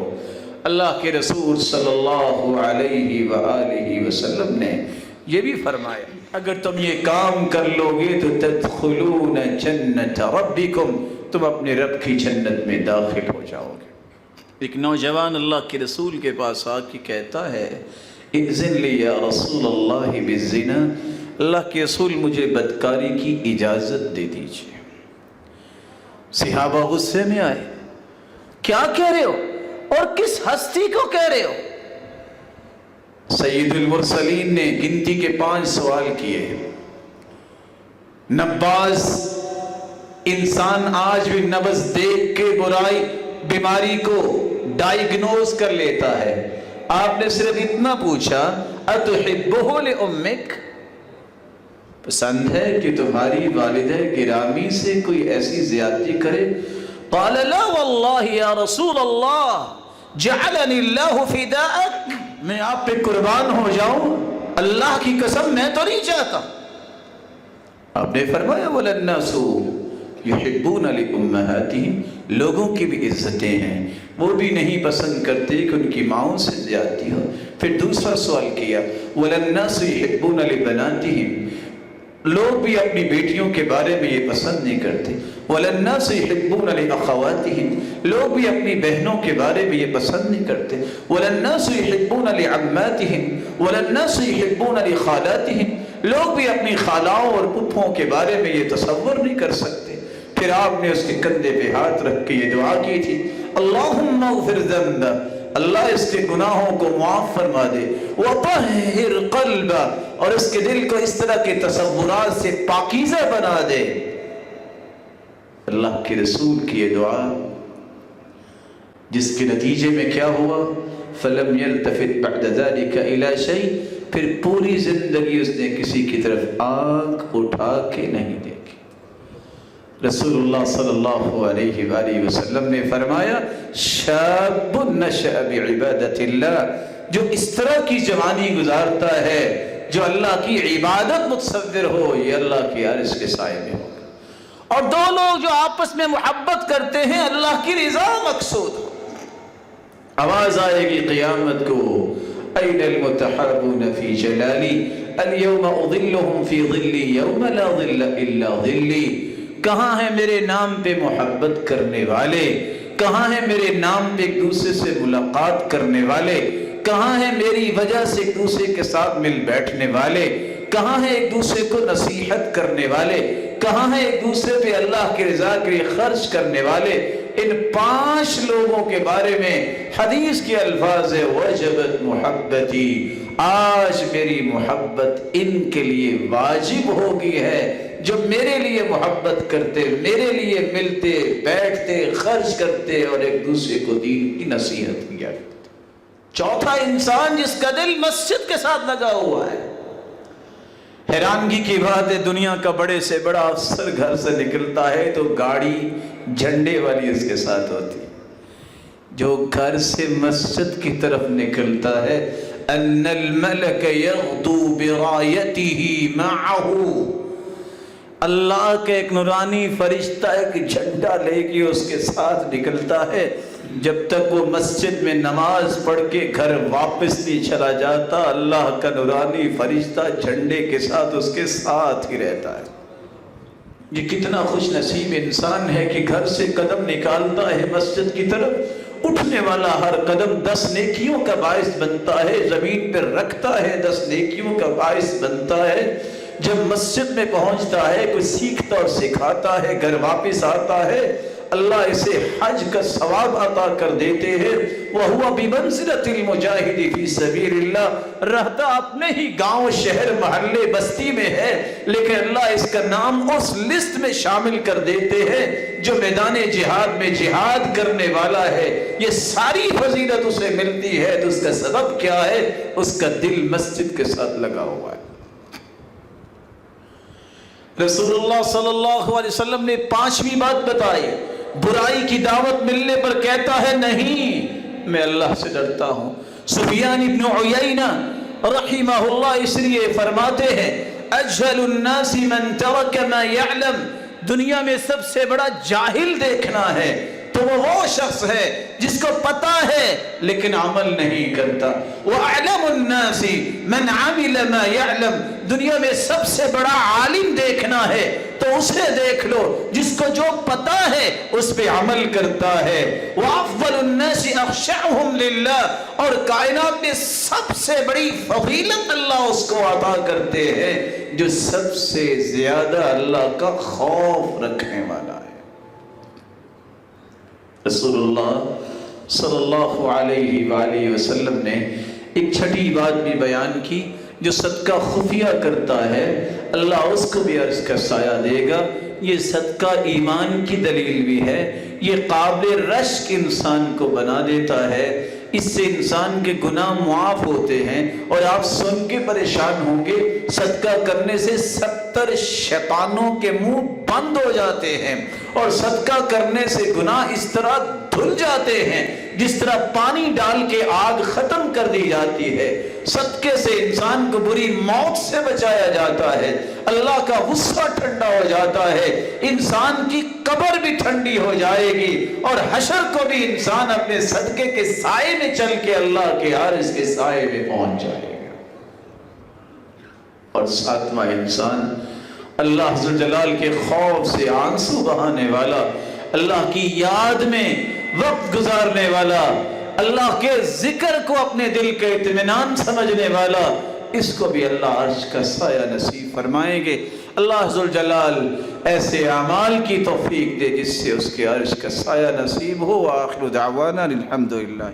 اللہ کے رسول صلی اللہ علیہ وآلہ وسلم نے یہ بھی فرمایا، اگر تم یہ کام کر لو گے تو تدخلون جنت ربکم، تم اپنے رب کی جنت میں داخل ہو جاؤ گے۔ ایک نوجوان اللہ کے رسول کے پاس آ کے کہتا ہے، اذن لی یا رسول اللہ بالزنا، اللہ کے رسول مجھے بدکاری کی اجازت دے دیجئے۔ صحابہ غصے میں آئے، کیا کہہ رہے ہو اور کس ہستی کو کہہ رہے ہو؟ سید المرسلین نے گنتی کے 5 سوال کیے۔ نباز انسان آج بھی نبض دیکھ کے برائی بیماری کو ڈائیگنوز کر لیتا ہے۔ آپ نے صرف اتنا پوچھا، اتحبہ لامک، پسند ہے کہ تمہاری والدہ گرامی سے کوئی ایسی زیادتی کرے؟ قال لا واللہ یا رسول اللہ جعلنی اللہ فداءک، میں آپ پہ قربان ہو جاؤں، اللہ کی قسم میں تو نہیں چاہتا۔ آپ نے فرمایا وَلَلنَّاسُ يُحِبُّونَ لِأُمَّهَاتِهِمْ، لوگوں کی بھی عزتیں ہیں، وہ بھی نہیں پسند کرتے کہ ان کی ماؤں سے زیادتی ہو۔ پھر دوسرا سوال کیا، وَلَلنَّاسُ يُحِبُّونَ لِبَنَاتِهِمْ، لوگ بھی اپنی بیٹیوں کے بارے میں یہ پسند نہیں کرتے۔ وَلَلنَّاسُ يُحِبُّونَ لِأَخَوَاتِهِمْ، لوگ بھی اپنی بہنوں کے بارے میں یہ پسند نہیں کرتے۔ وَلَلنَّاسُ يُحِبُّونَ لِعَمَّاتِهِمْ وَلَلنَّاسُ يُحِبُّونَ لِخَالَاتِهِمْ، لوگ بھی اپنی خالاؤں اور پھپھوں کے بارے میں یہ تصور نہیں کر سکتے۔ پھر آپ نے اس کے کندھے پہ ہاتھ رکھ کے یہ دعا کی تھی، اللہم اغفر ذنبہ، اللہ اس کے گناہوں کو معاف فرما دے، وطہر قلبہ، اور اس کے دل کو اس طرح کے تصورات سے پاکیزہ بنا دے۔ اللہ کے رسول کی یہ دعا، جس کے نتیجے میں کیا ہوا، فلم یلتفت بعد ذلک الی شیء، پھر پوری زندگی اس نے کسی کی طرف آنکھ اٹھا کے نہیں دیکھی۔ رسول اللہ صلی اللہ علیہ وآلہ وسلم نے فرمایا، شاب نشأ بعبادت اللہ، جو اس طرح کی جوانی گزارتا ہے جو اللہ کی عبادت متصور ہو، یہ اللہ کی عرش کے سائے میں ہوگا۔ اور دو لوگ جو آپس میں محبت کرتے ہیں، اللہ کی رضا مقصود ہو۔ آواز آئے گی قیامت کو، این المتحابون فی جلالی اليوم اظلهم فی ظلی یوم لا ظل الا ظلی، کہاں ہیں میرے نام پہ محبت کرنے والے، کہاں ہیں میرے نام پہ ایک دوسرے سے ملاقات کرنے والے، کہاں ہیں میری وجہ سے ایک دوسرے کے ساتھ مل بیٹھنے والے؟ کہاں ہیں ایک دوسرے کو نصیحت کرنے والے؟ کہاں ہیں ایک دوسرے پہ اللہ کی رضا کے لیے خرچ کرنے والے؟ ان 5 لوگوں کے بارے میں حدیث کے الفاظ ہے وجبت محبتی، آج میری محبت ان کے لیے واجب ہو گئی ہے جو میرے لیے محبت کرتے، میرے لیے ملتے بیٹھتے، خرچ کرتے اور ایک دوسرے کو دین کی نصیحت کیا کرتے۔ چوتھا انسان جس کا دل مسجد کے ساتھ لگا ہوا ہے۔ حیرانگی کی بات ہے دنیا کا بڑے سے بڑا افسر گھر سے نکلتا ہے تو گاڑی جھنڈے والی اس کے ساتھ ہوتی، جو گھر سے مسجد کی طرف نکلتا ہے ان الملک یغدو برایتہ معہ، اللہ کے ایک نورانی فرشتہ ایک جھنڈا لے کے اس کے ساتھ نکلتا ہے، جب تک وہ مسجد میں نماز پڑھ کے گھر واپس نہیں چلا جاتا اللہ کا نورانی فرشتہ جھنڈے کے ساتھ اس کے ساتھ ہی رہتا ہے۔ یہ کتنا خوش نصیب انسان ہے کہ گھر سے قدم نکالتا ہے مسجد کی طرف، اٹھنے والا ہر قدم 10 نیکیوں کا باعث بنتا ہے، زمین پر رکھتا ہے 10 نیکیوں کا باعث بنتا ہے۔ جب مسجد میں پہنچتا ہے کوئی سیکھتا اور سکھاتا ہے، گھر واپس آتا ہے، اللہ اسے حج کا ثواب عطا کر دیتے ہیں۔ وَهُوَ بِمَنزِلَةِ الْمُجَاهِدِ فِي سَبِيلِ اللَّهِ، رہتا اپنے ہی گاؤں شہر محلے بستی میں ہے لیکن اللہ اس کا نام اس لسٹ میں شامل کر دیتے ہیں جو میدان جہاد میں جہاد کرنے والا ہے۔ یہ ساری فضیلت اسے ملتی ہے تو اس کا سبب کیا ہے؟ اس کا دل مسجد کے ساتھ لگا ہوا ہے۔ رسول اللہ صلی اللہ علیہ وسلم نے 5ویں بات بتائی، برائی کی دعوت ملنے پر کہتا ہے نہیں میں اللہ سے ڈرتا ہوں۔ سفیان ابن عیینہ رحمہ اللہ اس لیے فرماتے ہیں اجہل الناس من ترک ما یعلم، دنیا میں سب سے بڑا جاہل دیکھنا ہے تو وہ شخص ہے جس کو پتا ہے لیکن عمل نہیں کرتا۔ وَأَعْلَمُ النَّاسِ مَنْ عَمِلَ مَا يَعْلَمُ، دنیا میں سب سے بڑا عالم دیکھنا ہے تو اسے دیکھ لو جس کو جو پتا ہے اس پہ عمل کرتا ہے۔ وَأَفْضَلُ النَّاسِ أَخْشَعُهُمْ لِلَّهِ، اور کائنات میں سب سے بڑی فضیلت اللہ اس کو عطا کرتے ہیں جو سب سے زیادہ اللہ کا خوف رکھنے والا ہے۔ رسول اللہ صلی اللہ علیہ وآلہ وسلم نے ایک چھٹی بات بھی بیان کی، جو صدقہ خفیہ کرتا ہے اللہ اس کو بھی عرش کا سایہ دے گا۔ یہ صدقہ ایمان کی دلیل بھی ہے، یہ قابل رشک انسان کو بنا دیتا ہے، اس سے انسان کے گناہ معاف ہوتے ہیں۔ اور آپ سن کے پریشان ہوں گے صدقہ کرنے سے 70 شیطانوں کے منہ بند ہو جاتے ہیں، اور صدقہ کرنے سے گناہ اس طرح دھل جاتے ہیں جس طرح پانی ڈال کے آگ ختم کر دی جاتی ہے۔ صدقے سے انسان کو بری موت سے بچایا جاتا ہے، اللہ کا غصہ ٹھنڈا ہو جاتا ہے، انسان کی قبر بھی ٹھنڈی ہو جائے گی، اور حشر کو بھی انسان اپنے صدقے کے سائے میں چل کے اللہ کے عرش کے سائے میں پہنچ جائے گا۔ اور 7واں انسان اللہ ذو الجلال کے خوف سے آنسو بہانے والا، اللہ کی یاد میں وقت گزارنے والا، اللہ کے ذکر کو اپنے دل کے اطمینان سمجھنے والا، اس کو بھی اللہ عرش کا سایہ نصیب فرمائیں گے۔ اللہ ذو الجلال ایسے اعمال کی توفیق دے جس سے اس کے عرش کا سایہ نصیب ہو۔ وآخر دعوانا الحمدللہ۔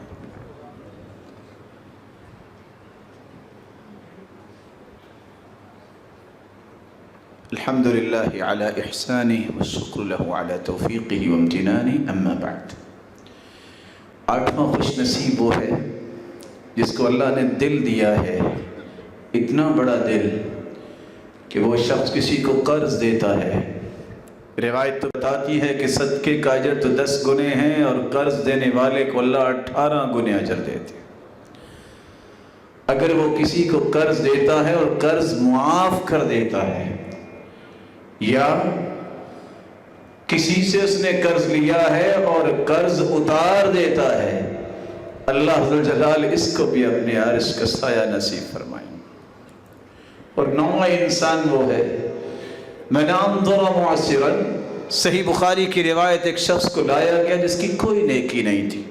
الحمد للہ علی احسانہ والشکر لہ علی توفیقہ وامتنانہ، اما بعد۔ 8واں خوش نصیب وہ ہے جس کو اللہ نے دل دیا ہے، اتنا بڑا دل کہ وہ شخص کسی کو قرض دیتا ہے۔ روایت تو بتاتی ہے کہ صدقے کا اجر تو 10 گنے ہیں اور قرض دینے والے کو اللہ 18 گنے اجر دیتے ہیں۔ اگر وہ کسی کو قرض دیتا ہے اور قرض معاف کر دیتا ہے، یا کسی سے اس نے قرض لیا ہے اور قرض اتار دیتا ہے، اللہ ذو الجلال اس کو بھی اپنے عرش کا سایہ نصیب فرمائیں۔ اور 9واں انسان وہ ہے من انظر معسرا، صحیح بخاری کی روایت، ایک شخص کو لایا گیا جس کی کوئی نیکی نہیں تھی،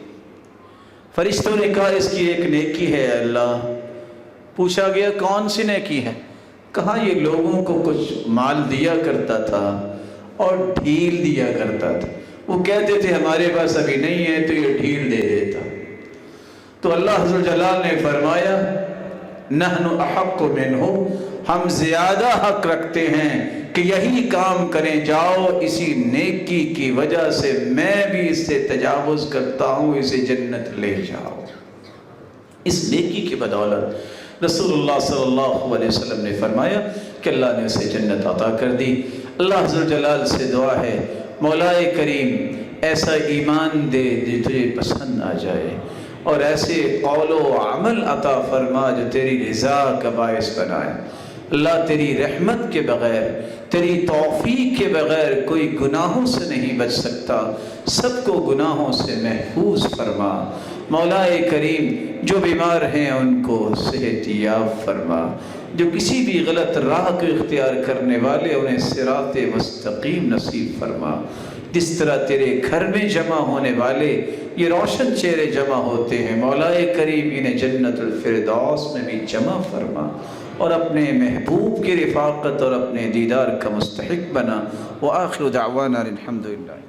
فرشتوں نے کہا اس کی ایک نیکی ہے اللہ۔ پوچھا گیا کون سی نیکی ہے؟ کہا یہ لوگوں کو کچھ مال دیا کرتا تھا اور ڈھیل دیا کرتا تھا، وہ کہتے تھے ہمارے پاس ابھی نہیں ہے تو یہ ڈھیل دے دیتا۔ تو اللہ عز و جلال نے فرمایا نحن احق منہ، ہم زیادہ حق رکھتے ہیں کہ یہی کام کریں، جاؤ اسی نیکی کی وجہ سے میں بھی اس سے تجاوز کرتا ہوں، اسے جنت لے جاؤ۔ اس نیکی کی بدولت رسول اللہ صلی اللہ علیہ وسلم نے فرمایا کہ اللہ نے اسے جنت عطا کر دی۔ اللہ عز و جلال سے دعا ہے مولا کریم ایسا ایمان دے جو تجھے پسند آ جائے، اور ایسے قول و عمل عطا فرما جو تیری رضا کا باعث بنائے۔ اللہ تیری رحمت کے بغیر، تیری توفیق کے بغیر کوئی گناہوں سے نہیں بچ سکتا، سب کو گناہوں سے محفوظ فرما۔ مولا کریم جو بیمار ہیں ان کو صحت یاب فرما، جو کسی بھی غلط راہ کو اختیار کرنے والے انہیں صراط مستقیم نصیب فرما۔ جس طرح تیرے گھر میں جمع ہونے والے یہ روشن چہرے جمع ہوتے ہیں، مولا کریم انہیں جنت الفردوس میں بھی جمع فرما، اور اپنے محبوب کی رفاقت اور اپنے دیدار کا مستحق بنا۔ وآخر دعوانا الحمدللہ۔